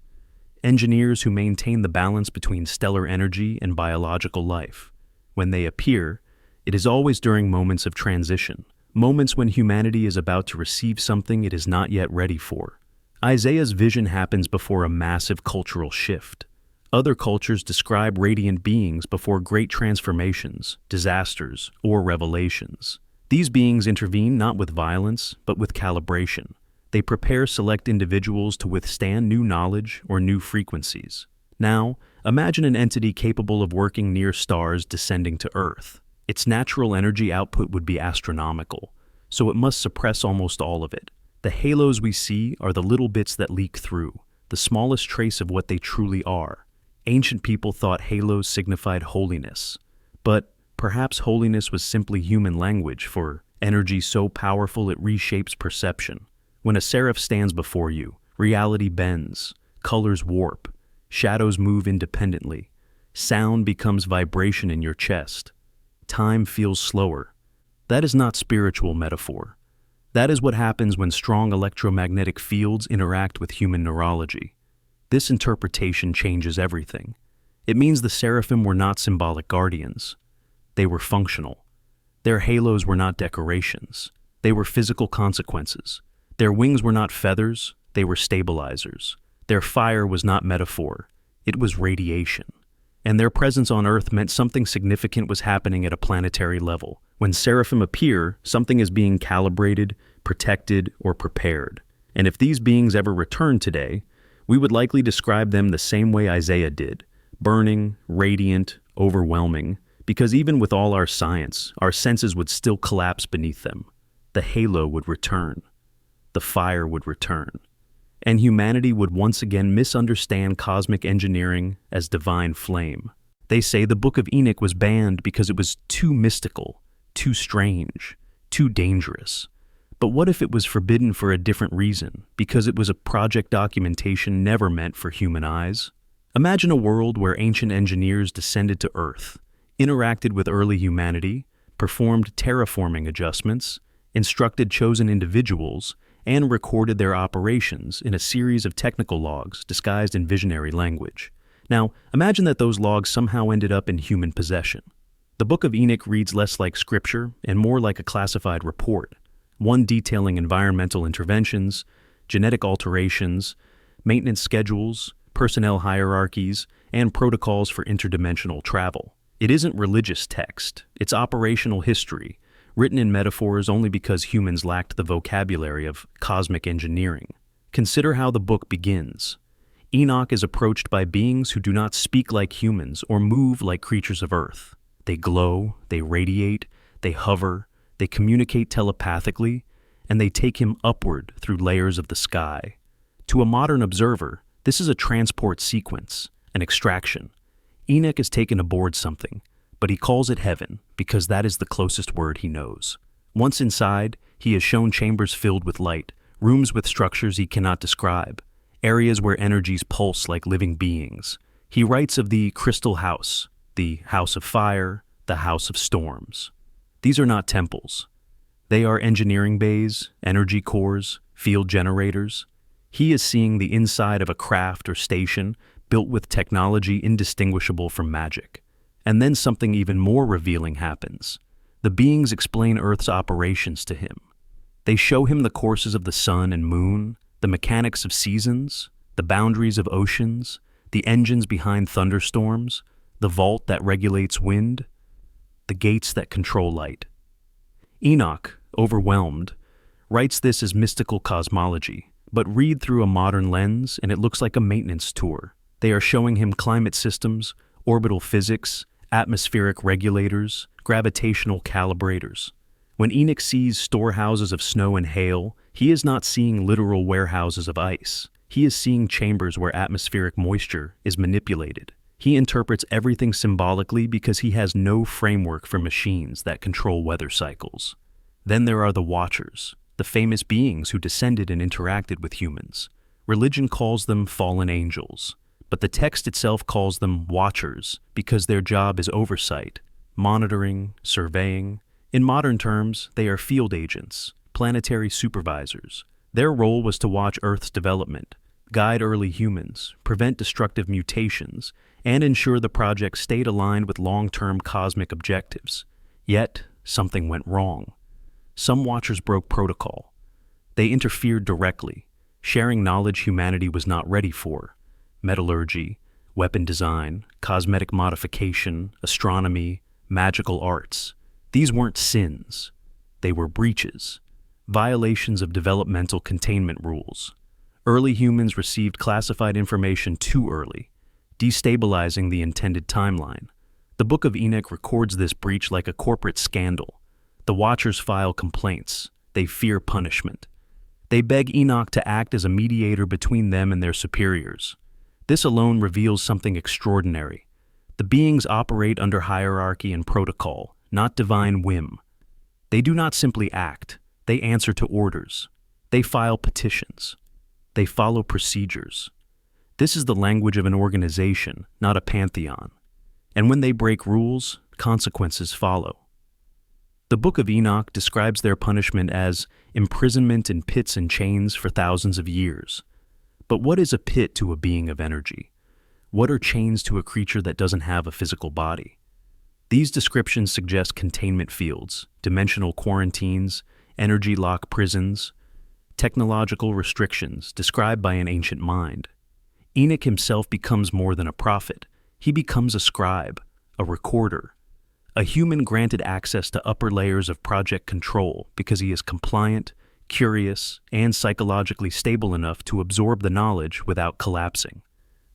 engineers who maintain the balance between stellar energy and biological life. When they appear, it is always during moments of transition, moments when humanity is about to receive something it is not yet ready for. Isaiah's vision happens before a massive cultural shift. Other cultures describe radiant beings before great transformations, disasters, or revelations. These beings intervene not with violence, but with calibration. They prepare select individuals to withstand new knowledge or new frequencies. Now, imagine an entity capable of working near stars descending to Earth. Its natural energy output would be astronomical, so it must suppress almost all of it. The halos we see are the little bits that leak through, the smallest trace of what they truly are. Ancient people thought halos signified holiness, but perhaps holiness was simply human language for energy so powerful it reshapes perception. When a seraph stands before you, reality bends, colors warp, shadows move independently, sound becomes vibration in your chest, time feels slower. That is not spiritual metaphor. That is what happens when strong electromagnetic fields interact with human neurology. This interpretation changes everything. It means the seraphim were not symbolic guardians. They were functional. Their halos were not decorations. They were physical consequences. Their wings were not feathers, they were stabilizers. Their fire was not metaphor, it was radiation. And their presence on Earth meant something significant was happening at a planetary level. When seraphim appear, something is being calibrated, protected, or prepared. And if these beings ever return today, we would likely describe them the same way Isaiah did, burning, radiant, overwhelming, because even with all our science, our senses would still collapse beneath them. The halo would return. The fire would return. And humanity would once again misunderstand cosmic engineering as divine flame. They say the Book of Enoch was banned because it was too mystical, too strange, too dangerous. But what if it was forbidden for a different reason, because it was a project documentation never meant for human eyes? Imagine a world where ancient engineers descended to Earth, interacted with early humanity, performed terraforming adjustments, instructed chosen individuals, and recorded their operations in a series of technical logs disguised in visionary language. Now, imagine that those logs somehow ended up in human possession. The Book of Enoch reads less like scripture and more like a classified report, one detailing environmental interventions, genetic alterations, maintenance schedules, personnel hierarchies, and protocols for interdimensional travel. It isn't religious text, it's operational history, written in metaphors only because humans lacked the vocabulary of cosmic engineering. Consider how the book begins. Enoch is approached by beings who do not speak like humans or move like creatures of Earth. They glow, they radiate, they hover, they communicate telepathically, and they take him upward through layers of the sky. To a modern observer, this is a transport sequence, an extraction. Enoch is taken aboard something, but he calls it heaven because that is the closest word he knows. Once inside, he is shown chambers filled with light, rooms with structures he cannot describe, areas where energies pulse like living beings. He writes of the crystal house, the house of fire, the house of storms. These are not temples. They are engineering bays, energy cores, field generators. He is seeing the inside of a craft or station built with technology indistinguishable from magic. And then something even more revealing happens. The beings explain Earth's operations to him. They show him the courses of the sun and moon, the mechanics of seasons, the boundaries of oceans, the engines behind thunderstorms, the vault that regulates wind, the gates that control light. Enoch, overwhelmed, writes this as mystical cosmology, but read through a modern lens and it looks like a maintenance tour. They are showing him climate systems, orbital physics, atmospheric regulators, gravitational calibrators. When Enoch sees storehouses of snow and hail, he is not seeing literal warehouses of ice. He is seeing chambers where atmospheric moisture is manipulated. He interprets everything symbolically because he has no framework for machines that control weather cycles. Then there are the Watchers, the famous beings who descended and interacted with humans. Religion calls them fallen angels, but the text itself calls them Watchers because their job is oversight, monitoring, surveying. In modern terms, they are field agents, planetary supervisors. Their role was to watch Earth's development, guide early humans, prevent destructive mutations, and ensure the project stayed aligned with long-term cosmic objectives. Yet, something went wrong. Some Watchers broke protocol. They interfered directly, sharing knowledge humanity was not ready for. Metallurgy, weapon design, cosmetic modification, astronomy, magical arts. These weren't sins. They were breaches, violations of developmental containment rules. Early humans received classified information too early, destabilizing the intended timeline. The Book of Enoch records this breach like a corporate scandal. The Watchers file complaints. They fear punishment. They beg Enoch to act as a mediator between them and their superiors. This alone reveals something extraordinary. The beings operate under hierarchy and protocol, not divine whim. They do not simply act. They answer to orders. They file petitions. They follow procedures. This is the language of an organization, not a pantheon. And when they break rules, consequences follow. The Book of Enoch describes their punishment as imprisonment in pits and chains for thousands of years. But what is a pit to a being of energy? What are chains to a creature that doesn't have a physical body? These descriptions suggest containment fields, dimensional quarantines, energy lock prisons, technological restrictions described by an ancient mind. Enoch himself becomes more than a prophet. He becomes a scribe, a recorder, a human granted access to upper layers of project control because he is compliant, curious, and psychologically stable enough to absorb the knowledge without collapsing.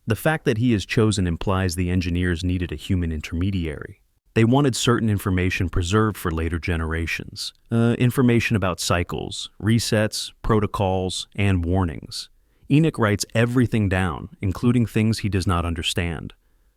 The fact that he is chosen implies the engineers needed a human intermediary. They wanted certain information preserved for later generations, information about cycles, resets, protocols, and warnings. Enoch writes everything down, including things he does not understand.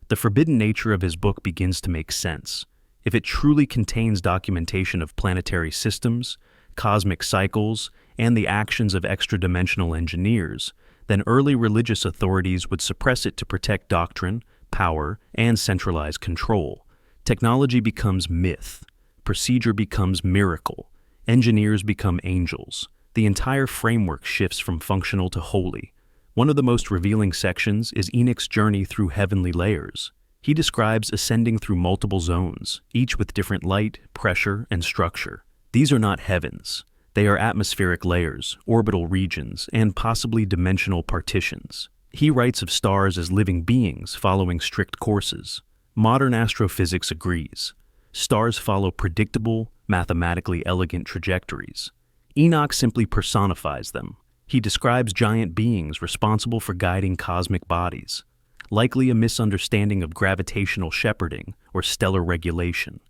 The forbidden nature of his book begins to make sense. If it truly contains documentation of planetary systems, cosmic cycles, and the actions of extra-dimensional engineers, then early religious authorities would suppress it to protect doctrine, power, and centralized control. Technology becomes myth. Procedure becomes miracle. Engineers become angels. The entire framework shifts from functional to holy. One of the most revealing sections is Enoch's journey through heavenly layers. He describes ascending through multiple zones, each with different light, pressure, and structure. These are not heavens. They are atmospheric layers, orbital regions, and possibly dimensional partitions. He writes of stars as living beings following strict courses. Modern astrophysics agrees. Stars follow predictable, mathematically elegant trajectories. Enoch simply personifies them. He describes giant beings responsible for guiding cosmic bodies, likely a misunderstanding of gravitational shepherding or stellar regulation.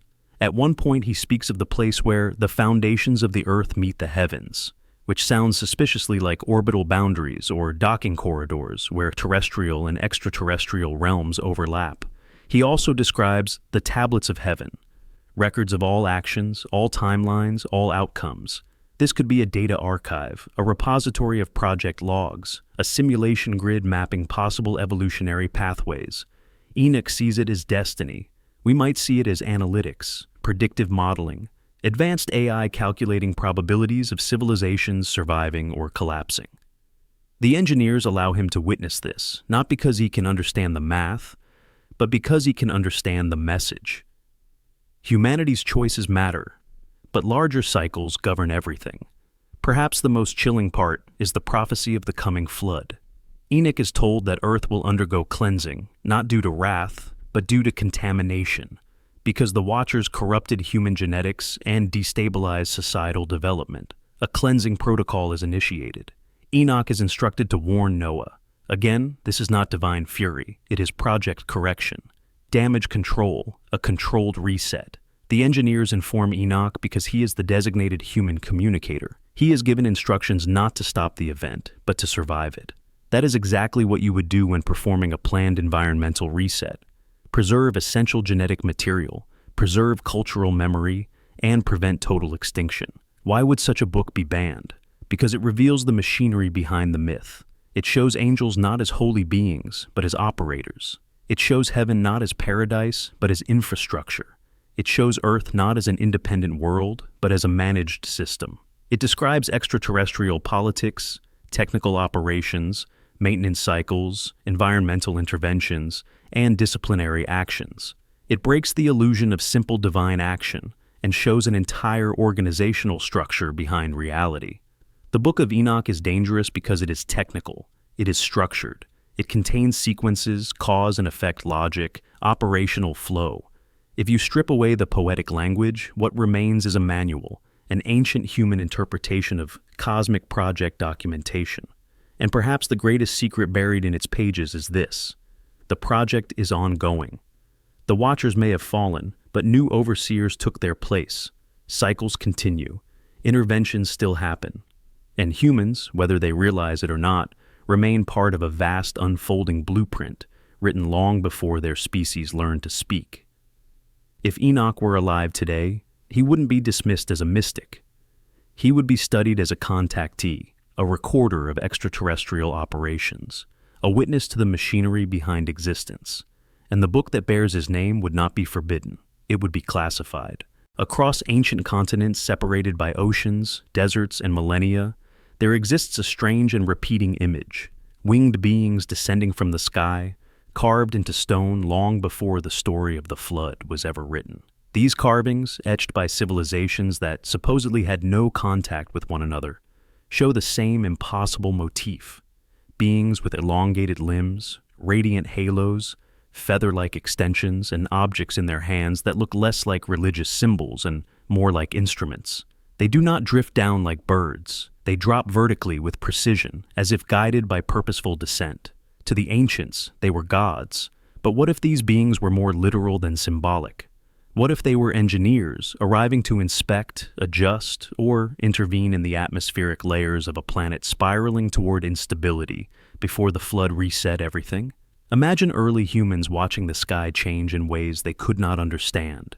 At one point, he speaks of the place where the foundations of the earth meet the heavens, which sounds suspiciously like orbital boundaries or docking corridors where terrestrial and extraterrestrial realms overlap. He also describes the tablets of heaven, records of all actions, all timelines, all outcomes. This could be a data archive, a repository of project logs, a simulation grid mapping possible evolutionary pathways. Enoch sees it as destiny. We might see it as analytics, predictive modeling, advanced AI calculating probabilities of civilizations surviving or collapsing. The engineers allow him to witness this, not because he can understand the math, but because he can understand the message. Humanity's choices matter, but larger cycles govern everything. Perhaps the most chilling part is the prophecy of the coming flood. Enoch is told that Earth will undergo cleansing, not due to wrath, but due to contamination, because the Watchers corrupted human genetics and destabilized societal development. A cleansing protocol is initiated. Enoch is instructed to warn Noah. Again, this is not divine fury, it is project correction. Damage control, a controlled reset. The engineers inform Enoch because he is the designated human communicator. He is given instructions not to stop the event, but to survive it. That is exactly what you would do when performing a planned environmental reset. Preserve essential genetic material, preserve cultural memory, and prevent total extinction. Why would such a book be banned? Because it reveals the machinery behind the myth. It shows angels not as holy beings, but as operators. It shows heaven not as paradise, but as infrastructure. It shows Earth not as an independent world, but as a managed system. It describes extraterrestrial politics, technical operations, maintenance cycles, environmental interventions, and disciplinary actions. It breaks the illusion of simple divine action and shows an entire organizational structure behind reality. The Book of Enoch is dangerous because it is technical, it is structured, it contains sequences, cause and effect logic, operational flow. If you strip away the poetic language, what remains is a manual, an ancient human interpretation of cosmic project documentation. And perhaps the greatest secret buried in its pages is this: the project is ongoing. The Watchers may have fallen, but new overseers took their place. Cycles continue. Interventions still happen. And humans, whether they realize it or not, remain part of a vast unfolding blueprint written long before their species learned to speak. If Enoch were alive today, he wouldn't be dismissed as a mystic. He would be studied as a contactee, a recorder of extraterrestrial operations, a witness to the machinery behind existence. And the book that bears his name would not be forbidden. It would be classified. Across ancient continents separated by oceans, deserts, and millennia, there exists a strange and repeating image, winged beings descending from the sky, carved into stone long before the story of the flood was ever written. These carvings, etched by civilizations that supposedly had no contact with one another, show the same impossible motif: beings with elongated limbs, radiant halos, feather-like extensions, and objects in their hands that look less like religious symbols and more like instruments. They do not drift down like birds. They drop vertically with precision, as if guided by purposeful descent. To the ancients, they were gods. But what if these beings were more literal than symbolic? What if they were engineers, arriving to inspect, adjust, or intervene in the atmospheric layers of a planet spiraling toward instability before the flood reset everything? Imagine early humans watching the sky change in ways they could not understand.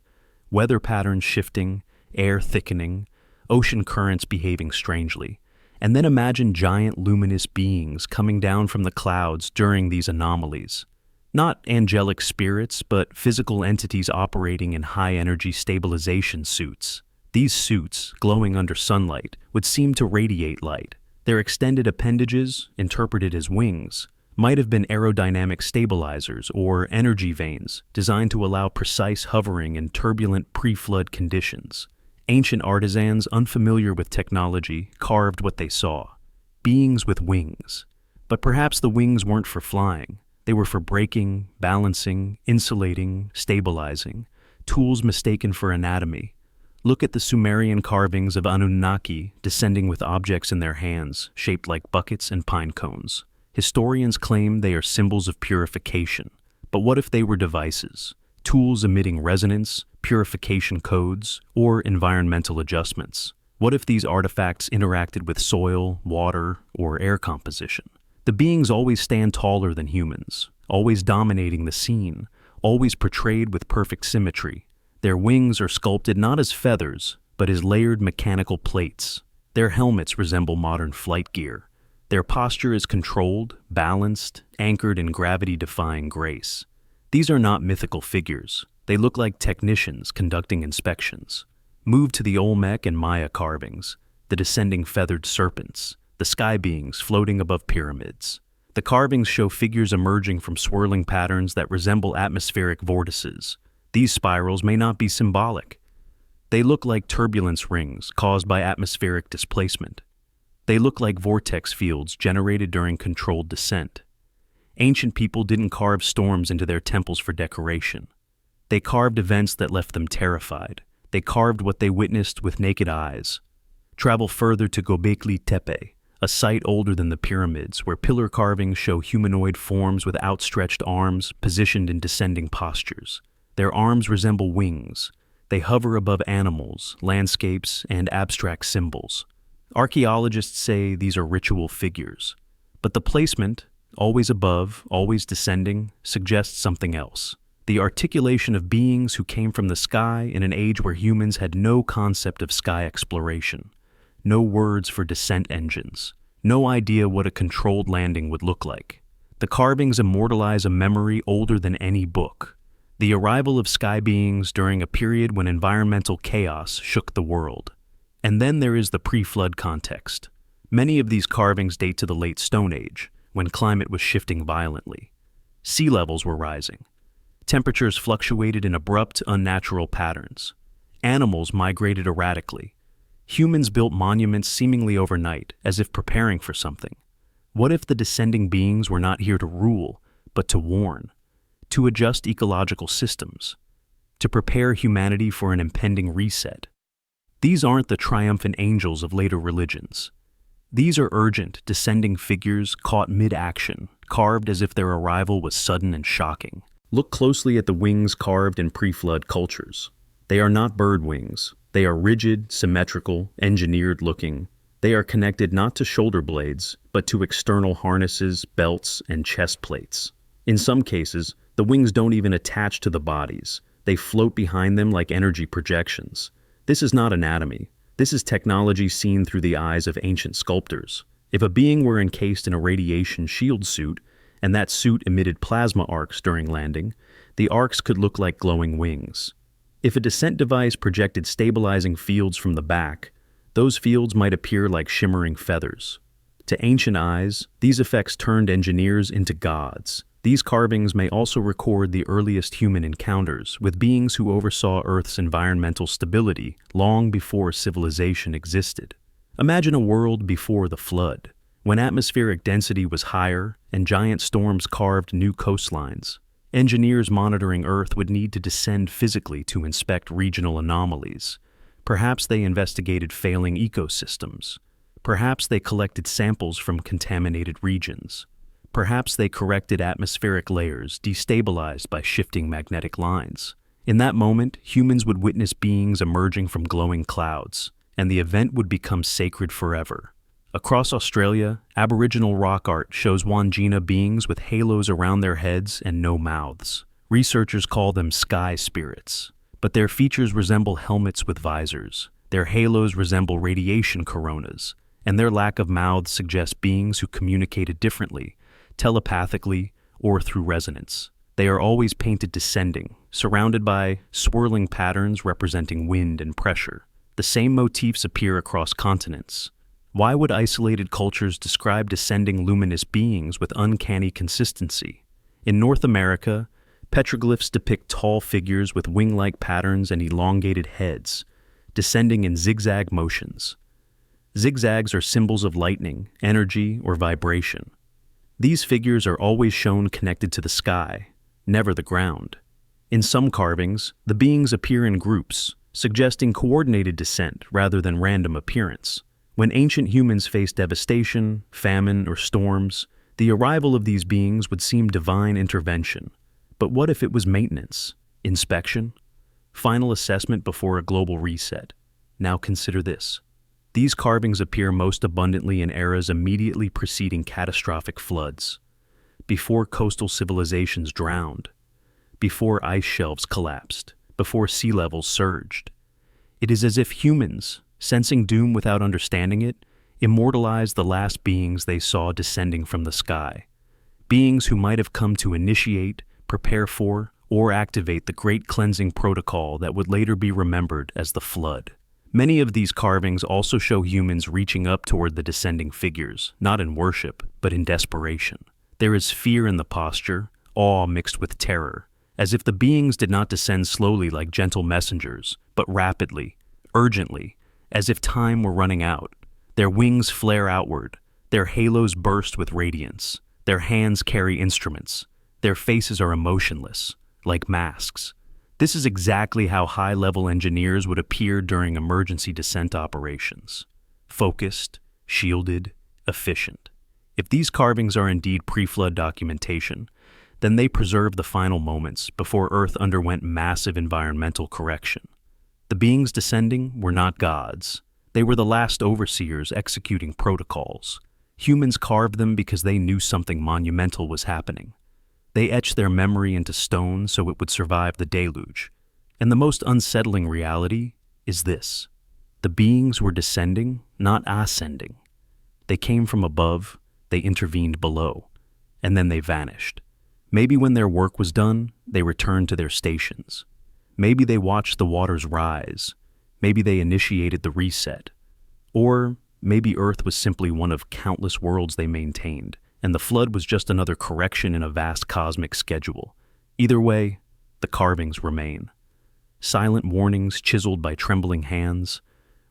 Weather patterns shifting, air thickening, ocean currents behaving strangely. And then imagine giant luminous beings coming down from the clouds during these anomalies. Not angelic spirits, but physical entities operating in high-energy stabilization suits. These suits, glowing under sunlight, would seem to radiate light. Their extended appendages, interpreted as wings, might have been aerodynamic stabilizers or energy veins designed to allow precise hovering in turbulent pre-flood conditions. Ancient artisans, unfamiliar with technology, carved what they saw: beings with wings. But perhaps the wings weren't for flying. They were for braking, balancing, insulating, stabilizing, tools mistaken for anatomy. Look at the Sumerian carvings of Anunnaki descending with objects in their hands, shaped like buckets and pine cones. Historians claim they are symbols of purification. But what if they were devices? Tools emitting resonance, purification codes, or environmental adjustments? What if these artifacts interacted with soil, water, or air composition? The beings always stand taller than humans, always dominating the scene, always portrayed with perfect symmetry. Their wings are sculpted not as feathers, but as layered mechanical plates. Their helmets resemble modern flight gear. Their posture is controlled, balanced, anchored in gravity-defying grace. These are not mythical figures. They look like technicians conducting inspections. Move to the Olmec and Maya carvings, the descending feathered serpents, the sky beings floating above pyramids. The carvings show figures emerging from swirling patterns that resemble atmospheric vortices. These spirals may not be symbolic. They look like turbulence rings caused by atmospheric displacement. They look like vortex fields generated during controlled descent. Ancient people didn't carve storms into their temples for decoration. They carved events that left them terrified. They carved what they witnessed with naked eyes. Travel further to Göbekli Tepe, a site older than the pyramids, where pillar carvings show humanoid forms with outstretched arms positioned in descending postures. Their arms resemble wings. They hover above animals, landscapes, and abstract symbols. Archaeologists say these are ritual figures, but the placement, always above, always descending, suggests something else. The articulation of beings who came from the sky in an age where humans had no concept of sky exploration, no words for descent engines, no idea what a controlled landing would look like. The carvings immortalize a memory older than any book, the arrival of sky beings during a period when environmental chaos shook the world. And then there is the pre-flood context. Many of these carvings date to the late Stone Age, when climate was shifting violently. Sea levels were rising. Temperatures fluctuated in abrupt, unnatural patterns. Animals migrated erratically. Humans built monuments seemingly overnight, as if preparing for something. What if the descending beings were not here to rule, but to warn, to adjust ecological systems, to prepare humanity for an impending reset? These aren't the triumphant angels of later religions. These are urgent, descending figures caught mid-action, carved as if their arrival was sudden and shocking. Look closely at the wings carved in pre-flood cultures. They are not bird wings. They are rigid, symmetrical, engineered-looking. They are connected not to shoulder blades, but to external harnesses, belts, and chest plates. In some cases, the wings don't even attach to the bodies. They float behind them like energy projections. This is not anatomy. This is technology seen through the eyes of ancient sculptors. If a being were encased in a radiation shield suit, and that suit emitted plasma arcs during landing, the arcs could look like glowing wings. If a descent device projected stabilizing fields from the back, those fields might appear like shimmering feathers. To ancient eyes, these effects turned engineers into gods. These carvings may also record the earliest human encounters with beings who oversaw Earth's environmental stability long before civilization existed. Imagine a world before the flood, when atmospheric density was higher and giant storms carved new coastlines. Engineers monitoring Earth would need to descend physically to inspect regional anomalies. Perhaps they investigated failing ecosystems. Perhaps they collected samples from contaminated regions. Perhaps they corrected atmospheric layers destabilized by shifting magnetic lines. In that moment, humans would witness beings emerging from glowing clouds, and the event would become sacred forever. Across Australia, Aboriginal rock art shows Wandjina beings with halos around their heads and no mouths. Researchers call them sky spirits, but their features resemble helmets with visors. Their halos resemble radiation coronas, and their lack of mouths suggests beings who communicated differently, telepathically, or through resonance. They are always painted descending, surrounded by swirling patterns representing wind and pressure. The same motifs appear across continents. Why would isolated cultures describe descending luminous beings with uncanny consistency? In North America, petroglyphs depict tall figures with wing-like patterns and elongated heads, descending in zigzag motions. Zigzags are symbols of lightning, energy, or vibration. These figures are always shown connected to the sky, never the ground. In some carvings, the beings appear in groups, suggesting coordinated descent rather than random appearance. When ancient humans faced devastation, famine, or storms, the arrival of these beings would seem divine intervention. But what if it was maintenance, inspection, final assessment before a global reset? Now consider this. These carvings appear most abundantly in eras immediately preceding catastrophic floods, before coastal civilizations drowned, before ice shelves collapsed, before sea levels surged. It is as if humans, sensing doom without understanding it, immortalized the last beings they saw descending from the sky, beings who might have come to initiate, prepare for, or activate the great cleansing protocol that would later be remembered as the Flood. Many of these carvings also show humans reaching up toward the descending figures, not in worship, but in desperation. There is fear in the posture, awe mixed with terror, as if the beings did not descend slowly like gentle messengers, but rapidly, urgently, as if time were running out. Their wings flare outward, their halos burst with radiance, their hands carry instruments, their faces are emotionless, like masks. This is exactly how high-level engineers would appear during emergency descent operations. Focused, shielded, efficient. If these carvings are indeed pre-flood documentation, then they preserve the final moments before Earth underwent massive environmental correction. The beings descending were not gods. They were the last overseers executing protocols. Humans carved them because they knew something monumental was happening. They etched their memory into stone so it would survive the deluge. And the most unsettling reality is this. The beings were descending, not ascending. They came from above, they intervened below, and then they vanished. Maybe when their work was done, they returned to their stations. Maybe they watched the waters rise. Maybe they initiated the reset. Or maybe Earth was simply one of countless worlds they maintained, and the flood was just another correction in a vast cosmic schedule. Either way, the carvings remain. Silent warnings chiseled by trembling hands,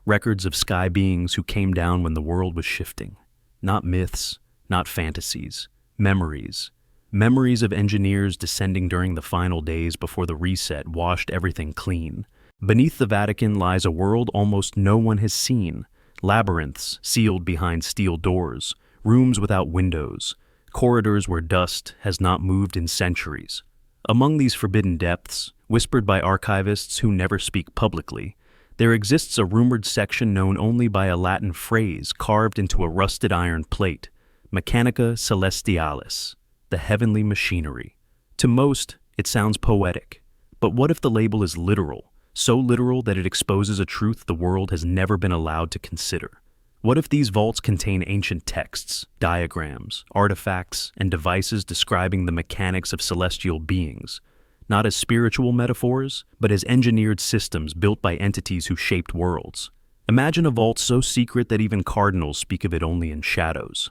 records of sky beings who came down when the world was shifting. Not myths, not fantasies, memories. Memories of engineers descending during the final days before the reset washed everything clean. Beneath the Vatican lies a world almost no one has seen. Labyrinths sealed behind steel doors, rooms without windows, corridors where dust has not moved in centuries. Among these forbidden depths, whispered by archivists who never speak publicly, there exists a rumored section known only by a Latin phrase carved into a rusted iron plate, Mechanica Celestialis, the heavenly machinery. To most, it sounds poetic. But what if the label is literal, so literal that it exposes a truth the world has never been allowed to consider? What if these vaults contain ancient texts, diagrams, artifacts, and devices describing the mechanics of celestial beings, not as spiritual metaphors, but as engineered systems built by entities who shaped worlds? Imagine a vault so secret that even cardinals speak of it only in shadows.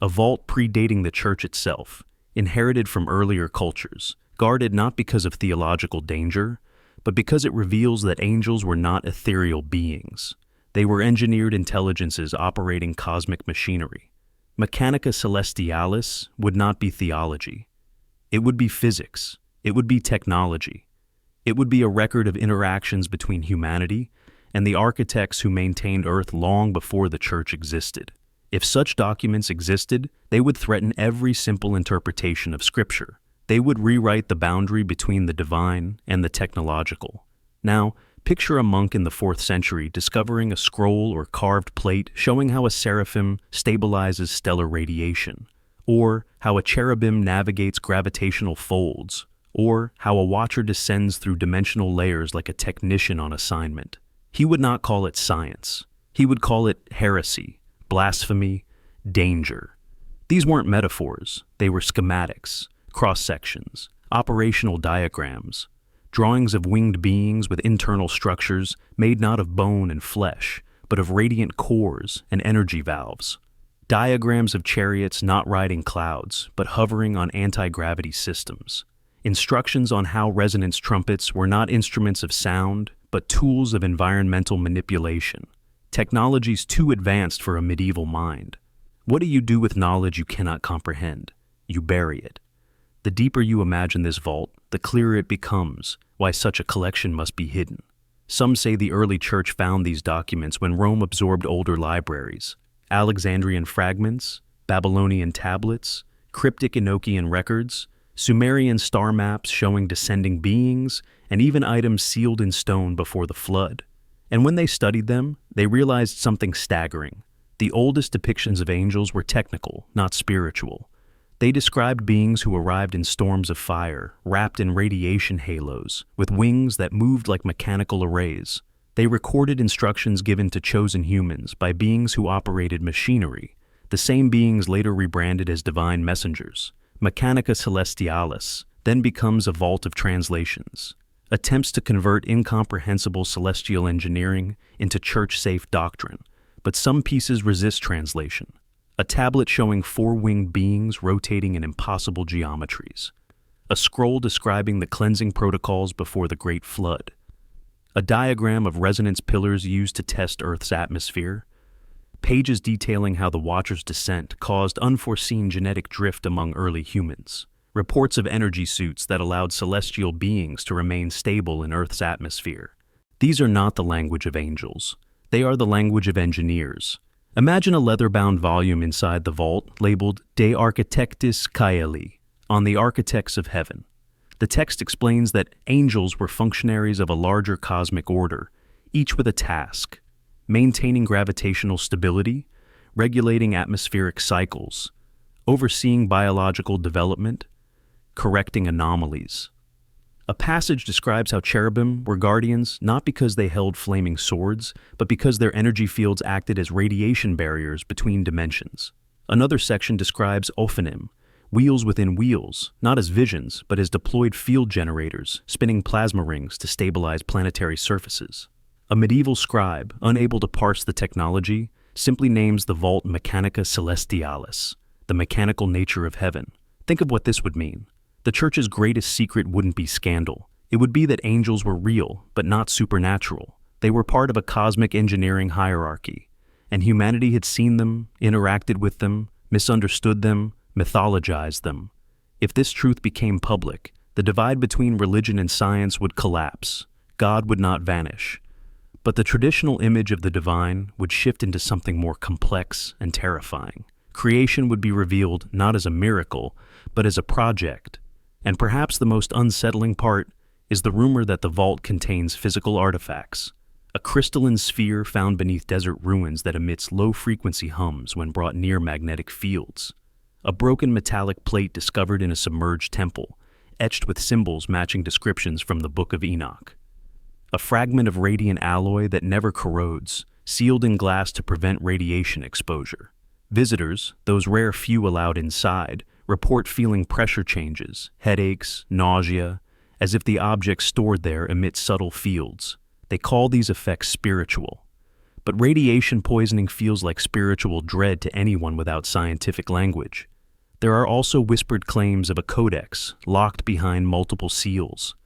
A vault predating the church itself, inherited from earlier cultures, guarded not because of theological danger, but because it reveals that angels were not ethereal beings. They were engineered intelligences operating cosmic machinery. Mechanica Celestialis would not be theology. It would be physics. It would be technology. It would be a record of interactions between humanity and the architects who maintained Earth long before the church existed. If such documents existed, they would threaten every simple interpretation of Scripture. They would rewrite the boundary between the divine and the technological. Now, picture a monk in the 4th century discovering a scroll or carved plate showing how a seraphim stabilizes stellar radiation, or how a cherubim navigates gravitational folds, or how a watcher descends through dimensional layers like a technician on assignment. He would not call it science. He would call it heresy, blasphemy, danger. These weren't metaphors. They were schematics, cross-sections, operational diagrams, drawings of winged beings with internal structures made not of bone and flesh, but of radiant cores and energy valves. Diagrams of chariots not riding clouds, but hovering on anti-gravity systems. Instructions on how resonance trumpets were not instruments of sound, but tools of environmental manipulation. Technologies too advanced for a medieval mind. What do you do with knowledge you cannot comprehend? You bury it. The deeper you imagine this vault, the clearer it becomes why such a collection must be hidden. Some say the early church found these documents when Rome absorbed older libraries, Alexandrian fragments, Babylonian tablets, cryptic Enochian records, Sumerian star maps showing descending beings, and even items sealed in stone before the flood. And when they studied them, they realized something staggering. The oldest depictions of angels were technical, not spiritual. They described beings who arrived in storms of fire, wrapped in radiation halos, with wings that moved like mechanical arrays. They recorded instructions given to chosen humans by beings who operated machinery, the same beings later rebranded as divine messengers. Mechanica Celestialis then becomes a vault of translations, attempts to convert incomprehensible celestial engineering into church-safe doctrine, but some pieces resist translation. A tablet showing four-winged beings rotating in impossible geometries. A scroll describing the cleansing protocols before the Great Flood. A diagram of resonance pillars used to test Earth's atmosphere. Pages detailing how the Watcher's descent caused unforeseen genetic drift among early humans. Reports of energy suits that allowed celestial beings to remain stable in Earth's atmosphere. These are not the language of angels. They are the language of engineers. Imagine a leather-bound volume inside the vault labeled De Architectis Caeli, on the architects of heaven. The text explains that angels were functionaries of a larger cosmic order, each with a task: maintaining gravitational stability, regulating atmospheric cycles, overseeing biological development, correcting anomalies. A passage describes how cherubim were guardians not because they held flaming swords, but because their energy fields acted as radiation barriers between dimensions. Another section describes ophanim, wheels within wheels, not as visions, but as deployed field generators, spinning plasma rings to stabilize planetary surfaces. A medieval scribe, unable to parse the technology, simply names the vault Mechanica Celestialis, the mechanical nature of heaven. Think of what this would mean. The church's greatest secret wouldn't be scandal. It would be that angels were real, but not supernatural. They were part of a cosmic engineering hierarchy, and humanity had seen them, interacted with them, misunderstood them, mythologized them. If this truth became public, the divide between religion and science would collapse. God would not vanish. But the traditional image of the divine would shift into something more complex and terrifying. Creation would be revealed not as a miracle, but as a project. And perhaps the most unsettling part is the rumor that the vault contains physical artifacts. A crystalline sphere found beneath desert ruins that emits low-frequency hums when brought near magnetic fields. A broken metallic plate discovered in a submerged temple, etched with symbols matching descriptions from the Book of Enoch. A fragment of radiant alloy that never corrodes, sealed in glass to prevent radiation exposure. Visitors, those rare few allowed inside, report feeling pressure changes, headaches, nausea, as if the objects stored there emit subtle fields. They call these effects spiritual. But radiation poisoning feels like spiritual dread to anyone without scientific language. There are also whispered claims of a codex locked behind multiple seals.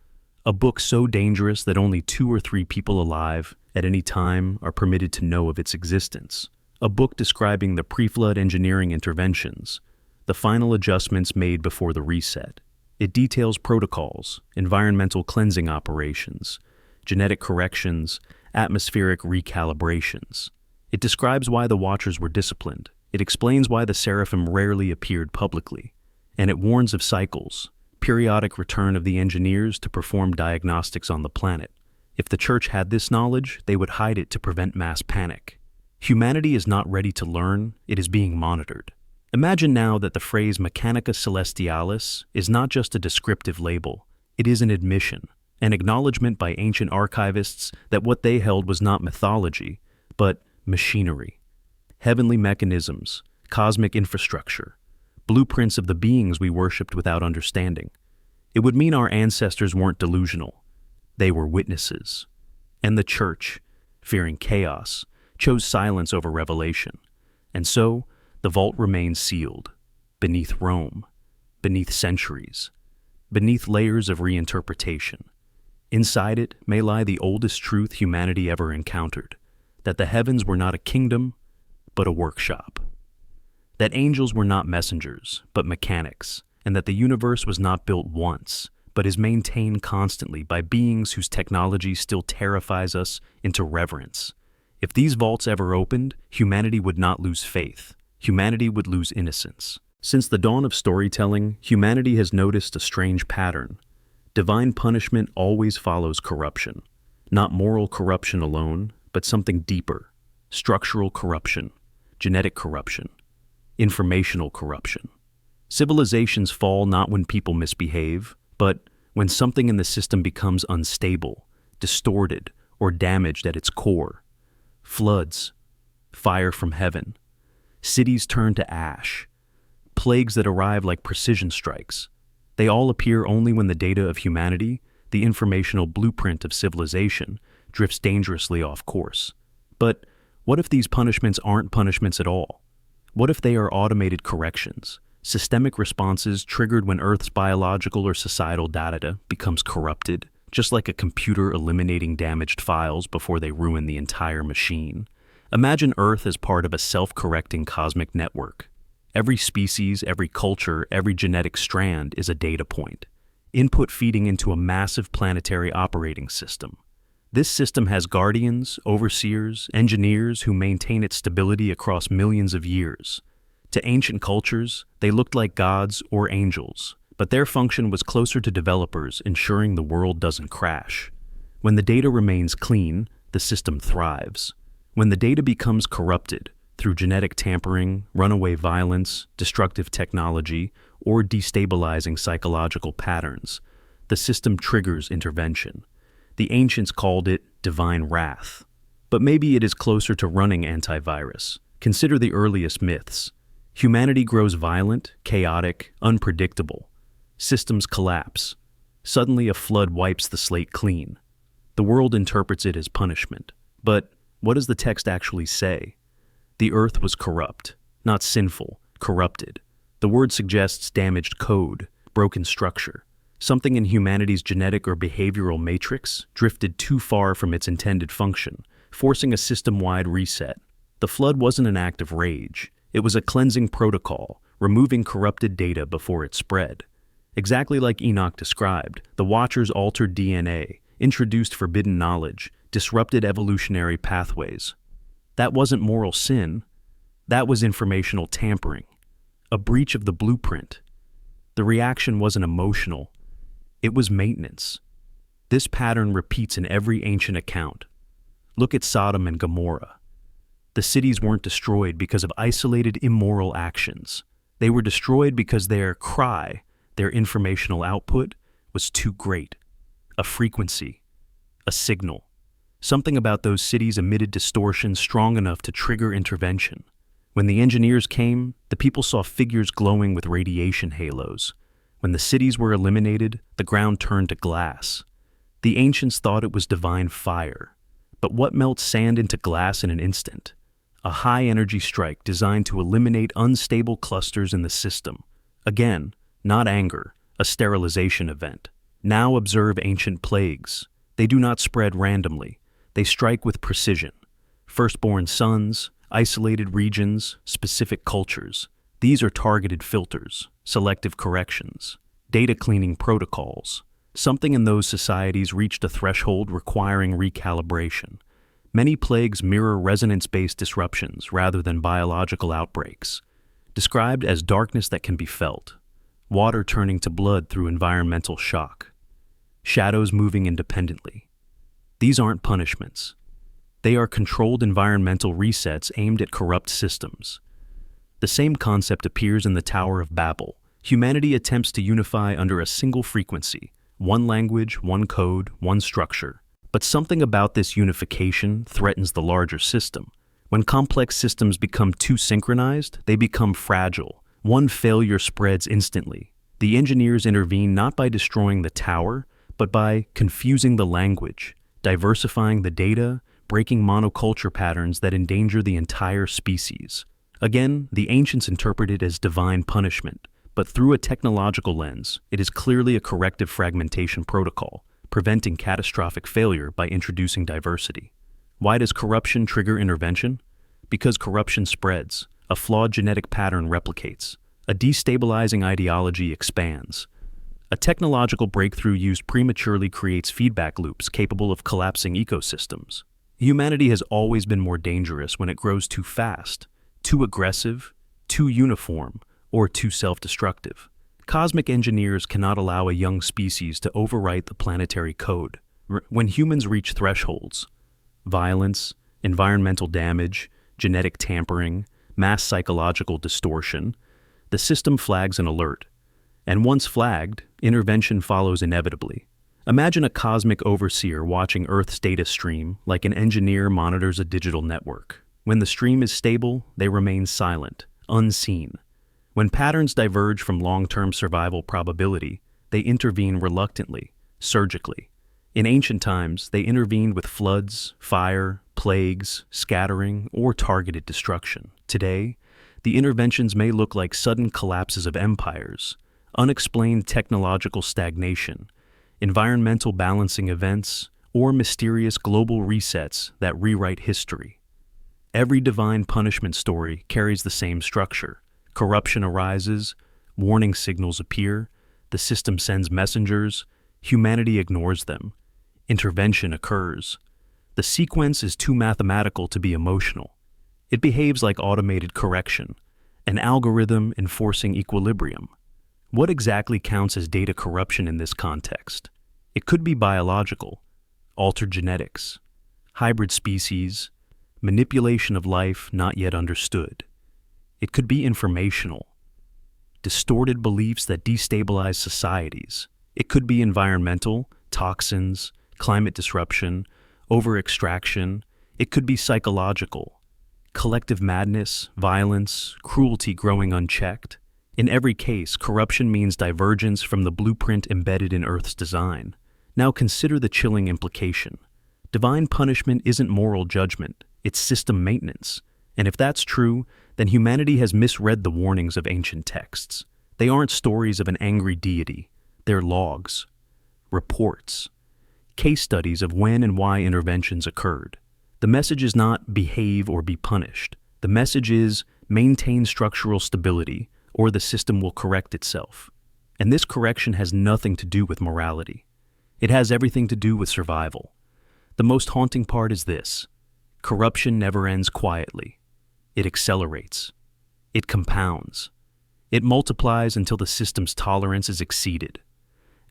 A book so dangerous that only 2 or 3 people alive at any time are permitted to know of its existence. A book describing the pre-flood engineering interventions, the final adjustments made before the reset. It details protocols, environmental cleansing operations, genetic corrections, atmospheric recalibrations. It describes why the Watchers were disciplined. It explains why the Seraphim rarely appeared publicly. And it warns of cycles, periodic return of the engineers to perform diagnostics on the planet. If the Church had this knowledge, they would hide it to prevent mass panic. Humanity is not ready to learn, it is being monitored. Imagine now that the phrase Mechanica Celestialis is not just a descriptive label, it is an admission, an acknowledgement by ancient archivists that what they held was not mythology, but machinery. Heavenly mechanisms, cosmic infrastructure, blueprints of the beings we worshipped without understanding. It would mean our ancestors weren't delusional. They were witnesses. And the Church, fearing chaos, chose silence over revelation. And so, the vault remains sealed, beneath Rome, beneath centuries, beneath layers of reinterpretation. Inside it may lie the oldest truth humanity ever encountered, that the heavens were not a kingdom, but a workshop. That angels were not messengers, but mechanics, and that the universe was not built once, but is maintained constantly by beings whose technology still terrifies us into reverence. If these vaults ever opened, humanity would not lose faith. Humanity would lose innocence. Since the dawn of storytelling, humanity has noticed a strange pattern. Divine punishment always follows corruption. Not moral corruption alone, but something deeper. Structural corruption, genetic corruption, informational corruption. Civilizations fall not when people misbehave, but when something in the system becomes unstable, distorted, or damaged at its core. Floods, fire from heaven, cities turn to ash, plagues that arrive like precision strikes. They all appear only when the data of humanity, the informational blueprint of civilization, drifts dangerously off course. But what if these punishments aren't punishments at all? What if they are automated corrections, systemic responses triggered when Earth's biological or societal data becomes corrupted, just like a computer eliminating damaged files before they ruin the entire machine? Imagine Earth as part of a self-correcting cosmic network. Every species, every culture, every genetic strand is a data point, input feeding into a massive planetary operating system. This system has guardians, overseers, engineers who maintain its stability across millions of years. To ancient cultures, they looked like gods or angels, but their function was closer to developers, ensuring the world doesn't crash. When the data remains clean, the system thrives. When the data becomes corrupted, through genetic tampering, runaway violence, destructive technology, or destabilizing psychological patterns, the system triggers intervention. The ancients called it divine wrath. But maybe it is closer to running antivirus. Consider the earliest myths. Humanity grows violent, chaotic, unpredictable. Systems collapse. Suddenly a flood wipes the slate clean. The world interprets it as punishment. But what does the text actually say? The earth was corrupt, not sinful, corrupted. The word suggests damaged code, broken structure. Something in humanity's genetic or behavioral matrix drifted too far from its intended function, forcing a system-wide reset. The flood wasn't an act of rage. It was a cleansing protocol, removing corrupted data before it spread. Exactly like Enoch described, the Watchers altered DNA, introduced forbidden knowledge, disrupted evolutionary pathways. That wasn't moral sin. That was informational tampering, a breach of the blueprint. The reaction wasn't emotional. It was maintenance. This pattern repeats in every ancient account. Look at Sodom and Gomorrah. The cities weren't destroyed because of isolated immoral actions. They were destroyed because their cry, their informational output, was too great. A frequency, a signal. Something about those cities emitted distortion strong enough to trigger intervention. When the engineers came, the people saw figures glowing with radiation halos. When the cities were eliminated, the ground turned to glass. The ancients thought it was divine fire. But what melts sand into glass in an instant? A high-energy strike designed to eliminate unstable clusters in the system. Again, not anger, a sterilization event. Now observe ancient plagues. They do not spread randomly. They strike with precision. Firstborn sons, isolated regions, specific cultures. These are targeted filters, selective corrections, data cleaning protocols. Something in those societies reached a threshold requiring recalibration. Many plagues mirror resonance-based disruptions rather than biological outbreaks, described as darkness that can be felt, water turning to blood through environmental shock, shadows moving independently. These aren't punishments. They are controlled environmental resets aimed at corrupt systems. The same concept appears in the Tower of Babel. Humanity attempts to unify under a single frequency, one language, one code, one structure. But something about this unification threatens the larger system. When complex systems become too synchronized, they become fragile. One failure spreads instantly. The engineers intervene not by destroying the tower, but by confusing the language, diversifying the data, breaking monoculture patterns that endanger the entire species. Again, the ancients interpret it as divine punishment, but through a technological lens, it is clearly a corrective fragmentation protocol, preventing catastrophic failure by introducing diversity. Why does corruption trigger intervention? Because corruption spreads. A flawed genetic pattern replicates. A destabilizing ideology expands. A technological breakthrough used prematurely creates feedback loops capable of collapsing ecosystems. Humanity has always been more dangerous when it grows too fast, too aggressive, too uniform, or too self-destructive. Cosmic engineers cannot allow a young species to overwrite the planetary code. When humans reach thresholds, violence, environmental damage, genetic tampering, mass psychological distortion, the system flags an alert. And once flagged, intervention follows inevitably. Imagine a cosmic overseer watching Earth's data stream like an engineer monitors a digital network. When the stream is stable, they remain silent, unseen. When patterns diverge from long-term survival probability, they intervene reluctantly, surgically. In ancient times, they intervened with floods, fire, plagues, scattering, or targeted destruction. Today, the interventions may look like sudden collapses of empires, unexplained technological stagnation, environmental balancing events, or mysterious global resets that rewrite history. Every divine punishment story carries the same structure. Corruption arises, warning signals appear, the system sends messengers, humanity ignores them. Intervention occurs. The sequence is too mathematical to be emotional. It behaves like automated correction, an algorithm enforcing equilibrium. What exactly counts as data corruption in this context? It could be biological, altered genetics, hybrid species, manipulation of life not yet understood. It could be informational, distorted beliefs that destabilize societies. It could be environmental, toxins, climate disruption, over-extraction. It could be psychological, collective madness, violence, cruelty growing unchecked. In every case, corruption means divergence from the blueprint embedded in Earth's design. Now consider the chilling implication. Divine punishment isn't moral judgment, it's system maintenance. And if that's true, then humanity has misread the warnings of ancient texts. They aren't stories of an angry deity. They're logs, reports, case studies of when and why interventions occurred. The message is not behave or be punished. The message is maintain structural stability, or the system will correct itself. And this correction has nothing to do with morality. It has everything to do with survival. The most haunting part is this: corruption never ends quietly. It accelerates. It compounds. It multiplies until the system's tolerance is exceeded.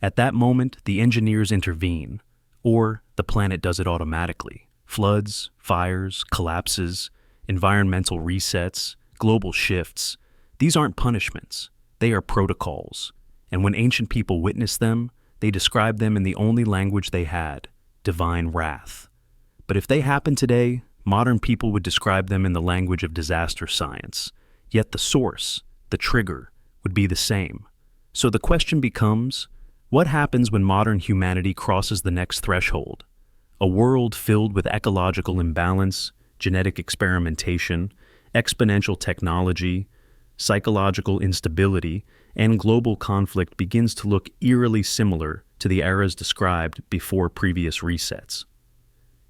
At that moment, the engineers intervene, or the planet does it automatically. Floods, fires, collapses, environmental resets, global shifts. These aren't punishments. They are protocols. And when ancient people witnessed them, they described them in the only language they had: divine wrath. But if they happen today, modern people would describe them in the language of disaster science. Yet the source, the trigger, would be the same. So the question becomes, what happens when modern humanity crosses the next threshold? A world filled with ecological imbalance, genetic experimentation, exponential technology, psychological instability, and global conflict begins to look eerily similar to the eras described before previous resets.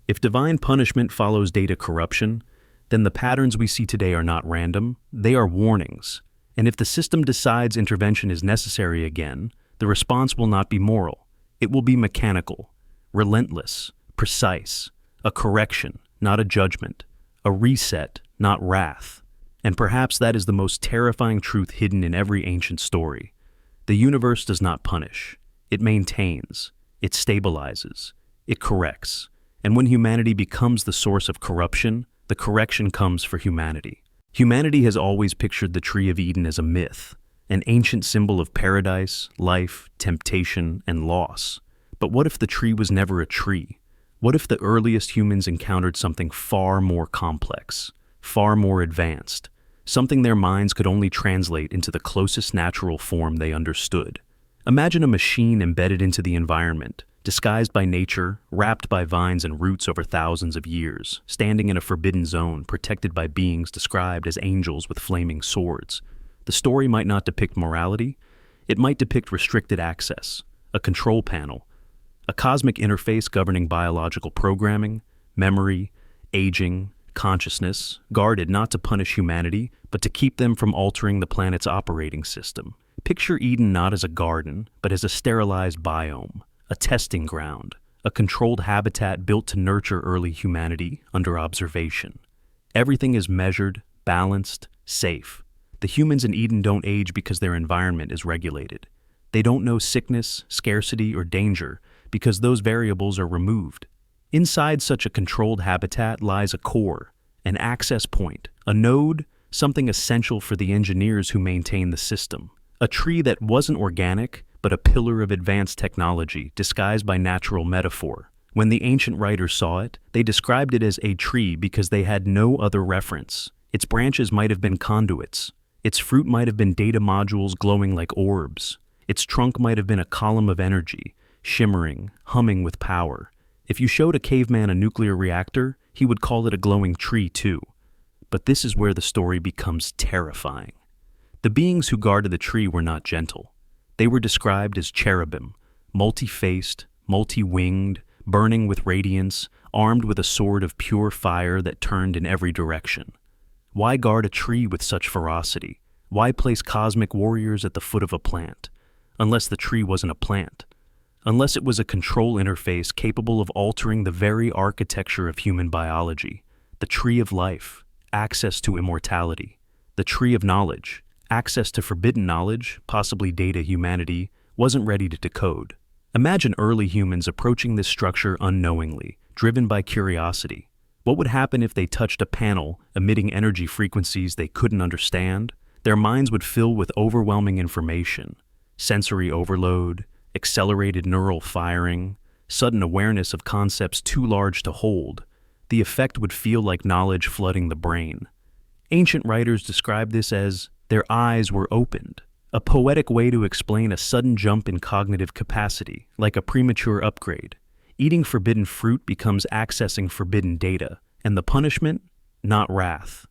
If divine punishment follows data corruption, then the patterns we see today are not random, they are warnings. And if the system decides intervention is necessary again, the response will not be moral. It will be mechanical, relentless, precise, a correction, not a judgment, a reset, not wrath. And perhaps that is the most terrifying truth hidden in every ancient story. The universe does not punish. It maintains. It stabilizes. It corrects. And when humanity becomes the source of corruption, the correction comes for humanity. Humanity has always pictured the Tree of Eden as a myth, an ancient symbol of paradise, life, temptation, and loss. But what if the tree was never a tree? What if the earliest humans encountered something far more complex, far more advanced, something their minds could only translate into the closest natural form they understood? Imagine a machine embedded into the environment, disguised by nature, wrapped by vines and roots over thousands of years, standing in a forbidden zone, protected by beings described as angels with flaming swords. The story might not depict morality. It might depict restricted access, a control panel, a cosmic interface governing biological programming, memory, aging, consciousness, guarded not to punish humanity, but to keep them from altering the planet's operating system. Picture Eden not as a garden, but as a sterilized biome, a testing ground, a controlled habitat built to nurture early humanity under observation. Everything is measured, balanced, safe. The humans in Eden don't age because their environment is regulated. They don't know sickness, scarcity, or danger because those variables are removed. Inside such a controlled habitat lies a core, an access point, a node, something essential for the engineers who maintain the system. A tree that wasn't organic, but a pillar of advanced technology disguised by natural metaphor. When the ancient writers saw it, they described it as a tree because they had no other reference. Its branches might have been conduits. Its fruit might have been data modules glowing like orbs. Its trunk might have been a column of energy, shimmering, humming with power. If you showed a caveman a nuclear reactor, he would call it a glowing tree too. But this is where the story becomes terrifying. The beings who guarded the tree were not gentle. They were described as cherubim, multi-faced, multi-winged, burning with radiance, armed with a sword of pure fire that turned in every direction. Why guard a tree with such ferocity? Why place cosmic warriors at the foot of a plant? Unless the tree wasn't a plant. Unless it was a control interface capable of altering the very architecture of human biology. The tree of life, access to immortality. The tree of knowledge, access to forbidden knowledge, possibly data humanity wasn't ready to decode. Imagine early humans approaching this structure unknowingly, driven by curiosity. What would happen if they touched a panel emitting energy frequencies they couldn't understand? Their minds would fill with overwhelming information, sensory overload, accelerated neural firing, sudden awareness of concepts too large to hold. The effect would feel like knowledge flooding the brain. Ancient writers describe this as their eyes were opened, a poetic way to explain a sudden jump in cognitive capacity, like a premature upgrade. Eating forbidden fruit becomes accessing forbidden data, and the punishment? Not wrath.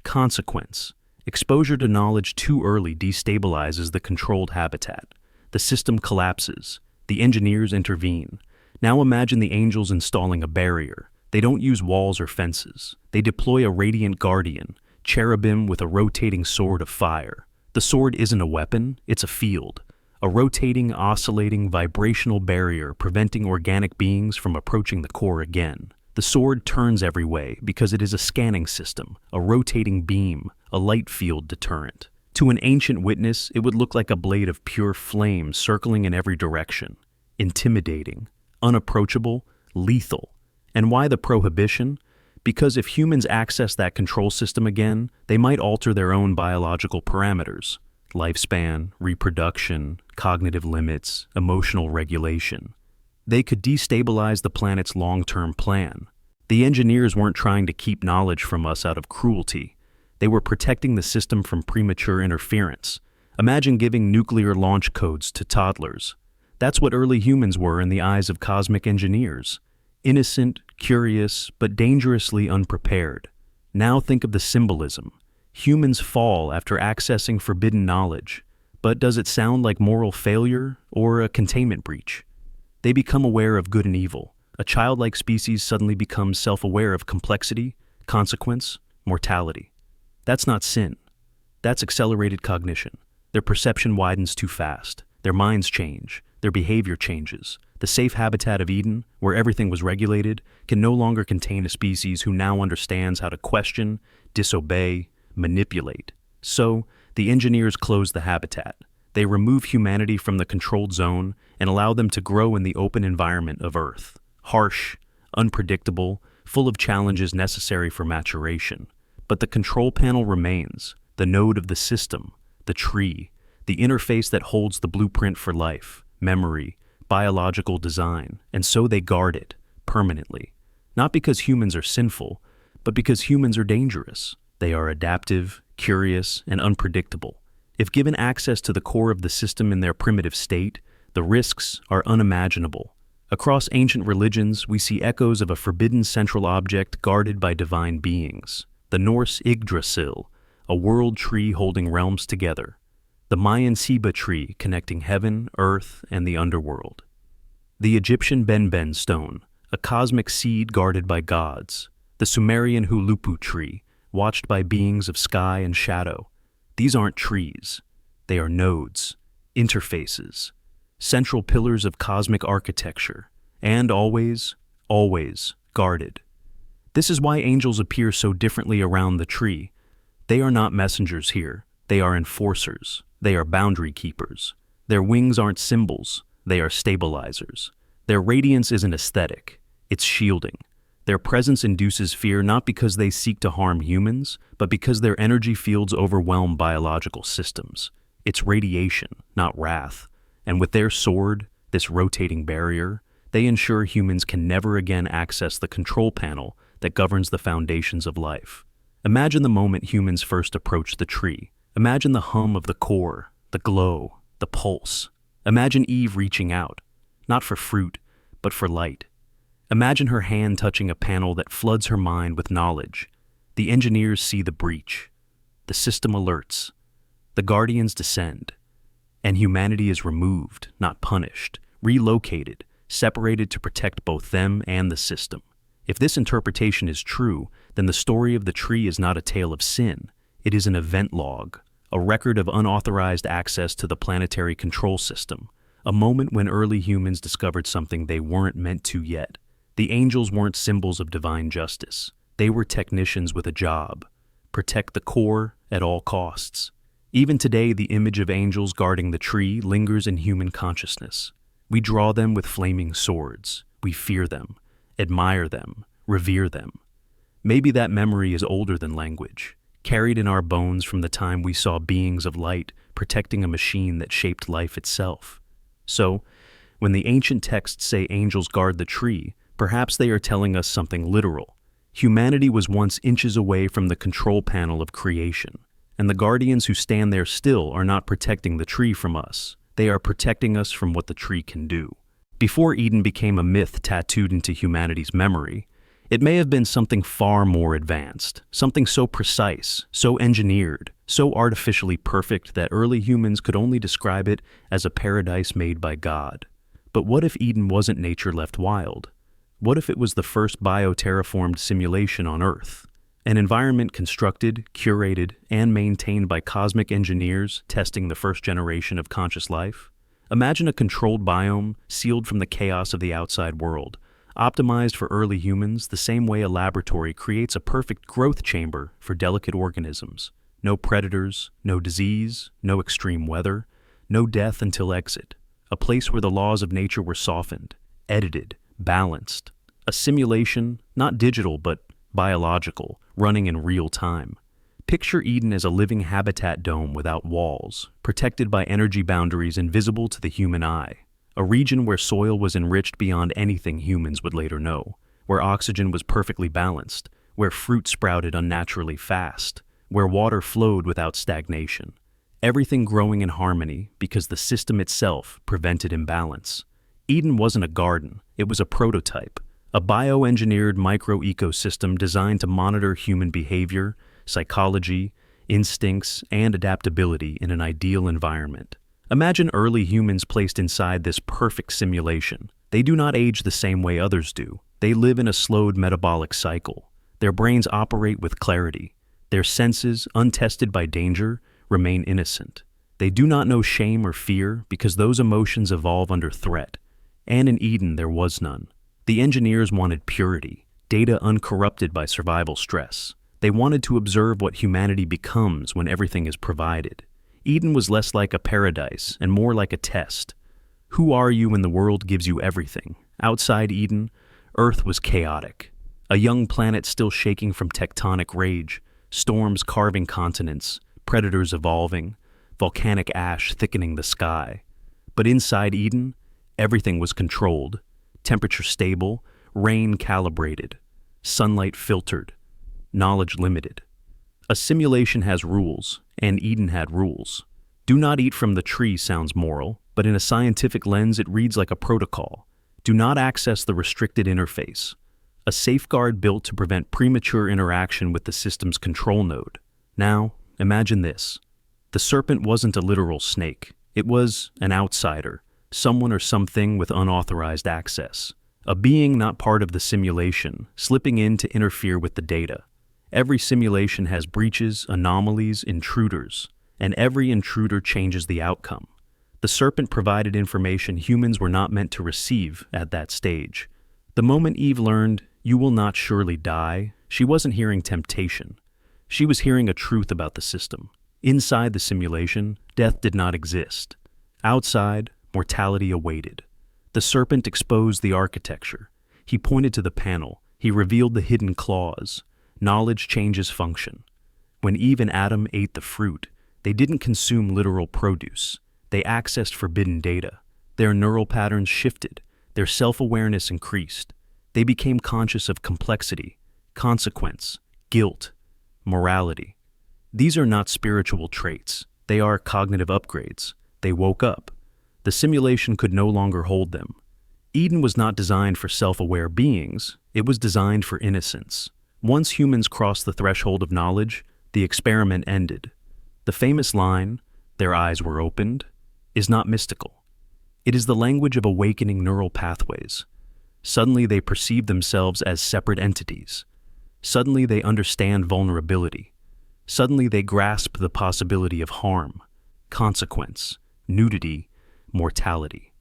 Consequence. Exposure to knowledge too early destabilizes the controlled habitat. The system collapses. The engineers intervene. Now imagine the angels installing a barrier. They don't use walls or fences. They deploy a radiant guardian, cherubim with a rotating sword of fire. The sword isn't a weapon, it's a field. A rotating, oscillating, vibrational barrier preventing organic beings from approaching the core again. The sword turns every way because it is a scanning system, a rotating beam, a light field deterrent. To an ancient witness, it would look like a blade of pure flame circling in every direction. Intimidating, unapproachable, lethal. And why the prohibition? Because if humans access that control system again, they might alter their own biological parameters. Lifespan, reproduction, cognitive limits, emotional regulation. They could destabilize the planet's long-term plan. The engineers weren't trying to keep knowledge from us out of cruelty. They were protecting the system from premature interference. Imagine giving nuclear launch codes to toddlers. That's what early humans were in the eyes of cosmic engineers. Innocent, curious, but dangerously unprepared. Now think of the symbolism. Humans fall after accessing forbidden knowledge. But does it sound like moral failure or a containment breach? They become aware of good and evil. A childlike species suddenly becomes self-aware of complexity, consequence, mortality. That's not sin. That's accelerated cognition. Their perception widens too fast. Their minds change. Their behavior changes. The safe habitat of Eden, where everything was regulated, can no longer contain a species who now understands how to question, disobey, manipulate. So, the engineers close the habitat. They remove humanity from the controlled zone and allow them to grow in the open environment of Earth. Harsh, unpredictable, full of challenges necessary for maturation. But the control panel remains, the node of the system, the tree, the interface that holds the blueprint for life, memory, biological design, and so they guard it, permanently. Not because humans are sinful, but because humans are dangerous. They are adaptive, curious, and unpredictable. If given access to the core of the system in their primitive state, the risks are unimaginable. Across ancient religions, we see echoes of a forbidden central object guarded by divine beings. The Norse Yggdrasil, a world tree holding realms together. The Mayan Ceiba tree connecting heaven, earth, and the underworld. The Egyptian Benben stone, a cosmic seed guarded by gods. The Sumerian Hulupu tree, watched by beings of sky and shadow. These aren't trees. They are nodes, interfaces, central pillars of cosmic architecture, and always, always guarded. This is why angels appear so differently around the tree. They are not messengers here. They are enforcers. They are boundary keepers. Their wings aren't symbols. They are stabilizers. Their radiance isn't aesthetic. It's shielding. Their presence induces fear not because they seek to harm humans, but because their energy fields overwhelm biological systems. It's radiation, not wrath. And with their sword, this rotating barrier, they ensure humans can never again access the control panel that governs the foundations of life. Imagine the moment humans first approached the tree. Imagine the hum of the core, the glow, the pulse. Imagine Eve reaching out, not for fruit, but for light. Imagine her hand touching a panel that floods her mind with knowledge. The engineers see the breach. The system alerts. The guardians descend. And humanity is removed, not punished, relocated, separated to protect both them and the system. If this interpretation is true, then the story of the tree is not a tale of sin. It is an event log, a record of unauthorized access to the planetary control system, a moment when early humans discovered something they weren't meant to yet. The angels weren't symbols of divine justice. They were technicians with a job: protect the core at all costs. Even today, the image of angels guarding the tree lingers in human consciousness. We draw them with flaming swords. We fear them, admire them, revere them. Maybe that memory is older than language, carried in our bones from the time we saw beings of light protecting a machine that shaped life itself. So, when the ancient texts say angels guard the tree, perhaps they are telling us something literal. Humanity was once inches away from the control panel of creation, and the guardians who stand there still are not protecting the tree from us. They are protecting us from what the tree can do. Before Eden became a myth tattooed into humanity's memory, it may have been something far more advanced, something so precise, so engineered, so artificially perfect that early humans could only describe it as a paradise made by God. But what if Eden wasn't nature left wild? What if it was the first bio-terraformed simulation on Earth? An environment constructed, curated, and maintained by cosmic engineers testing the first generation of conscious life? Imagine a controlled biome, sealed from the chaos of the outside world, optimized for early humans the same way a laboratory creates a perfect growth chamber for delicate organisms. No predators, no disease, no extreme weather, no death until exit. A place where the laws of nature were softened, edited, balanced. A simulation, not digital but biological, running in real time. Picture Eden as a living habitat dome without walls, protected by energy boundaries invisible to the human eye. A region where soil was enriched beyond anything humans would later know, where oxygen was perfectly balanced, where fruit sprouted unnaturally fast, where water flowed without stagnation. Everything growing in harmony because the system itself prevented imbalance. Eden wasn't a garden, it was a prototype, a bioengineered micro-ecosystem designed to monitor human behavior, psychology, instincts, and adaptability in an ideal environment. Imagine early humans placed inside this perfect simulation. They do not age the same way others do. They live in a slowed metabolic cycle. Their brains operate with clarity. Their senses, untested by danger, remain innocent. They do not know shame or fear because those emotions evolve under threat. And in Eden, there was none. The engineers wanted purity, data uncorrupted by survival stress. They wanted to observe what humanity becomes when everything is provided. Eden was less like a paradise and more like a test. Who are you when the world gives you everything? Outside Eden, Earth was chaotic. A young planet still shaking from tectonic rage, storms carving continents, predators evolving, volcanic ash thickening the sky. But inside Eden, everything was controlled, temperature stable, rain calibrated, sunlight filtered, knowledge limited. A simulation has rules, and Eden had rules. Do not eat from the tree sounds moral, but in a scientific lens it reads like a protocol. Do not access the restricted interface. A safeguard built to prevent premature interaction with the system's control node. Now, imagine this. The serpent wasn't a literal snake. It was an outsider, someone or something with unauthorized access. a being not part of the simulation, slipping in to interfere with the data. Every simulation has breaches, anomalies, intruders, and every intruder changes the outcome. The serpent provided information humans were not meant to receive at that stage. The moment Eve learned, "You will not surely die," she wasn't hearing temptation. She was hearing a truth about the system. Inside the simulation, death did not exist. Outside, mortality awaited. The serpent exposed the architecture. He pointed to the panel. He revealed the hidden clause. Knowledge changes function. When Eve and Adam ate the fruit, they didn't consume literal produce. They accessed forbidden data. Their neural patterns shifted. Their self-awareness increased. They became conscious of complexity, consequence, guilt, morality. These are not spiritual traits. They are cognitive upgrades. They woke up. The simulation could no longer hold them. Eden was not designed for self-aware beings. It was designed for innocence. Once humans crossed the threshold of knowledge, the experiment ended. The famous line, "Their eyes were opened," is not mystical. It is the language of awakening neural pathways. Suddenly they perceive themselves as separate entities. Suddenly they understand vulnerability. Suddenly they grasp the possibility of harm, consequence, nudity, mortality.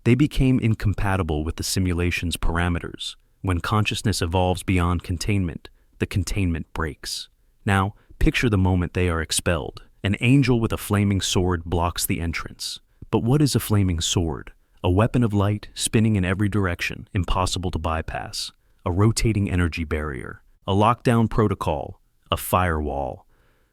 They became incompatible with the simulation's parameters. When consciousness evolves beyond containment, the containment breaks. Now, picture the moment they are expelled. An angel with a flaming sword blocks the entrance. But what is a flaming sword? A weapon of light, spinning in every direction, impossible to bypass. A rotating energy barrier. A lockdown protocol. A firewall.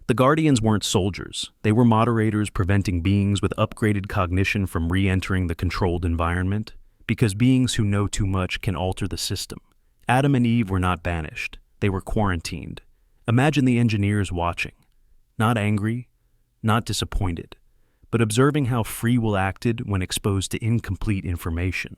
The Guardians weren't soldiers. They were moderators preventing beings with upgraded cognition from re-entering the controlled environment, because beings who know too much can alter the system. Adam and Eve were not banished. They were quarantined. Imagine the engineers watching. Not angry, not disappointed, but observing how free will acted when exposed to incomplete information.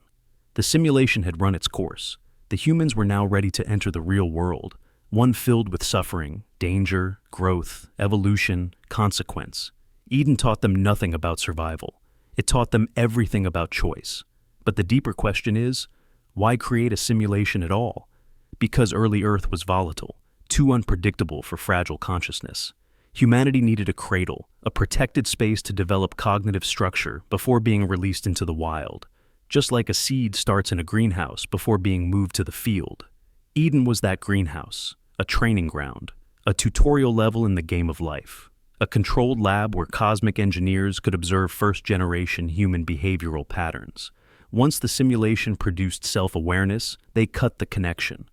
The simulation had run its course. The humans were now ready to enter the real world, one filled with suffering, danger, growth, evolution, consequence. Eden taught them nothing about survival. It taught them everything about choice. But the deeper question is, why create a simulation at all? Because early Earth was volatile, too unpredictable for fragile consciousness. Humanity needed a cradle, a protected space to develop cognitive structure before being released into the wild, just like a seed starts in a greenhouse before being moved to the field. Eden was that greenhouse, a training ground, a tutorial level in the game of life, a controlled lab where cosmic engineers could observe first-generation human behavioral patterns. Once the simulation produced self-awareness, they cut the connection.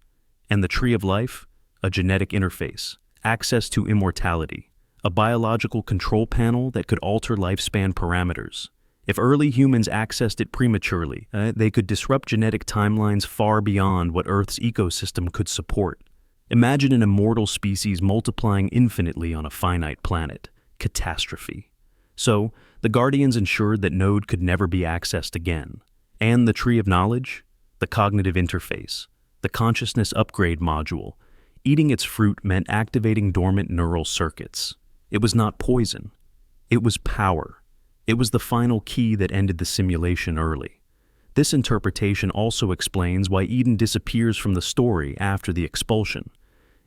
And the tree of life? A genetic interface, access to immortality, a biological control panel that could alter lifespan parameters. If early humans accessed it prematurely, they could disrupt genetic timelines far beyond what Earth's ecosystem could support. Imagine an immortal species multiplying infinitely on a finite planet. Catastrophe. So, the Guardians ensured that Node could never be accessed again. And the Tree of Knowledge? The cognitive interface, the consciousness upgrade module. Eating its fruit meant activating dormant neural circuits. It was not poison. It was power. It was the final key that ended the simulation early. This interpretation also explains why Eden disappears from the story after the expulsion.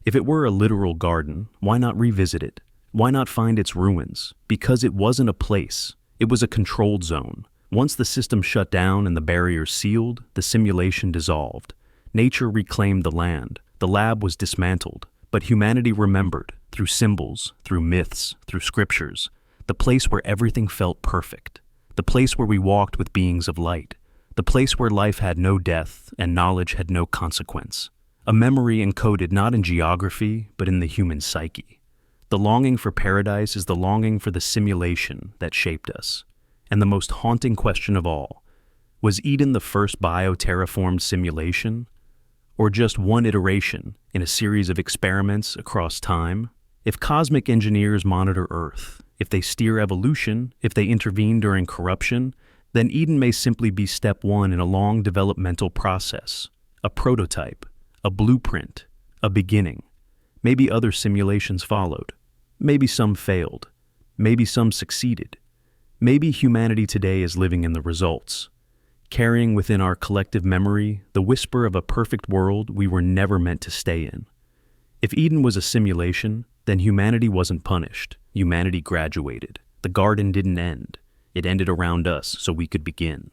If it were a literal garden, why not revisit it? Why not find its ruins? Because it wasn't a place. It was a controlled zone. Once the system shut down and the barriers sealed, the simulation dissolved. Nature reclaimed the land. The lab was dismantled. But humanity remembered, through symbols, through myths, through scriptures, the place where everything felt perfect, the place where we walked with beings of light, the place where life had no death and knowledge had no consequence. A memory encoded not in geography, but in the human psyche. The longing for paradise is the longing for the simulation that shaped us. And the most haunting question of all, was Eden the first bio-terraformed simulation? Or just one iteration in a series of experiments across time? If cosmic engineers monitor Earth, if they steer evolution, if they intervene during corruption, then Eden may simply be step one in a long developmental process, a prototype, a blueprint, a beginning. Maybe other simulations followed. Maybe some failed. Maybe some succeeded. Maybe humanity today is living in the results. carrying within our collective memory the whisper of a perfect world we were never meant to stay in. If Eden was a simulation, then humanity wasn't punished. Humanity graduated. The garden didn't end. It ended around us so we could begin.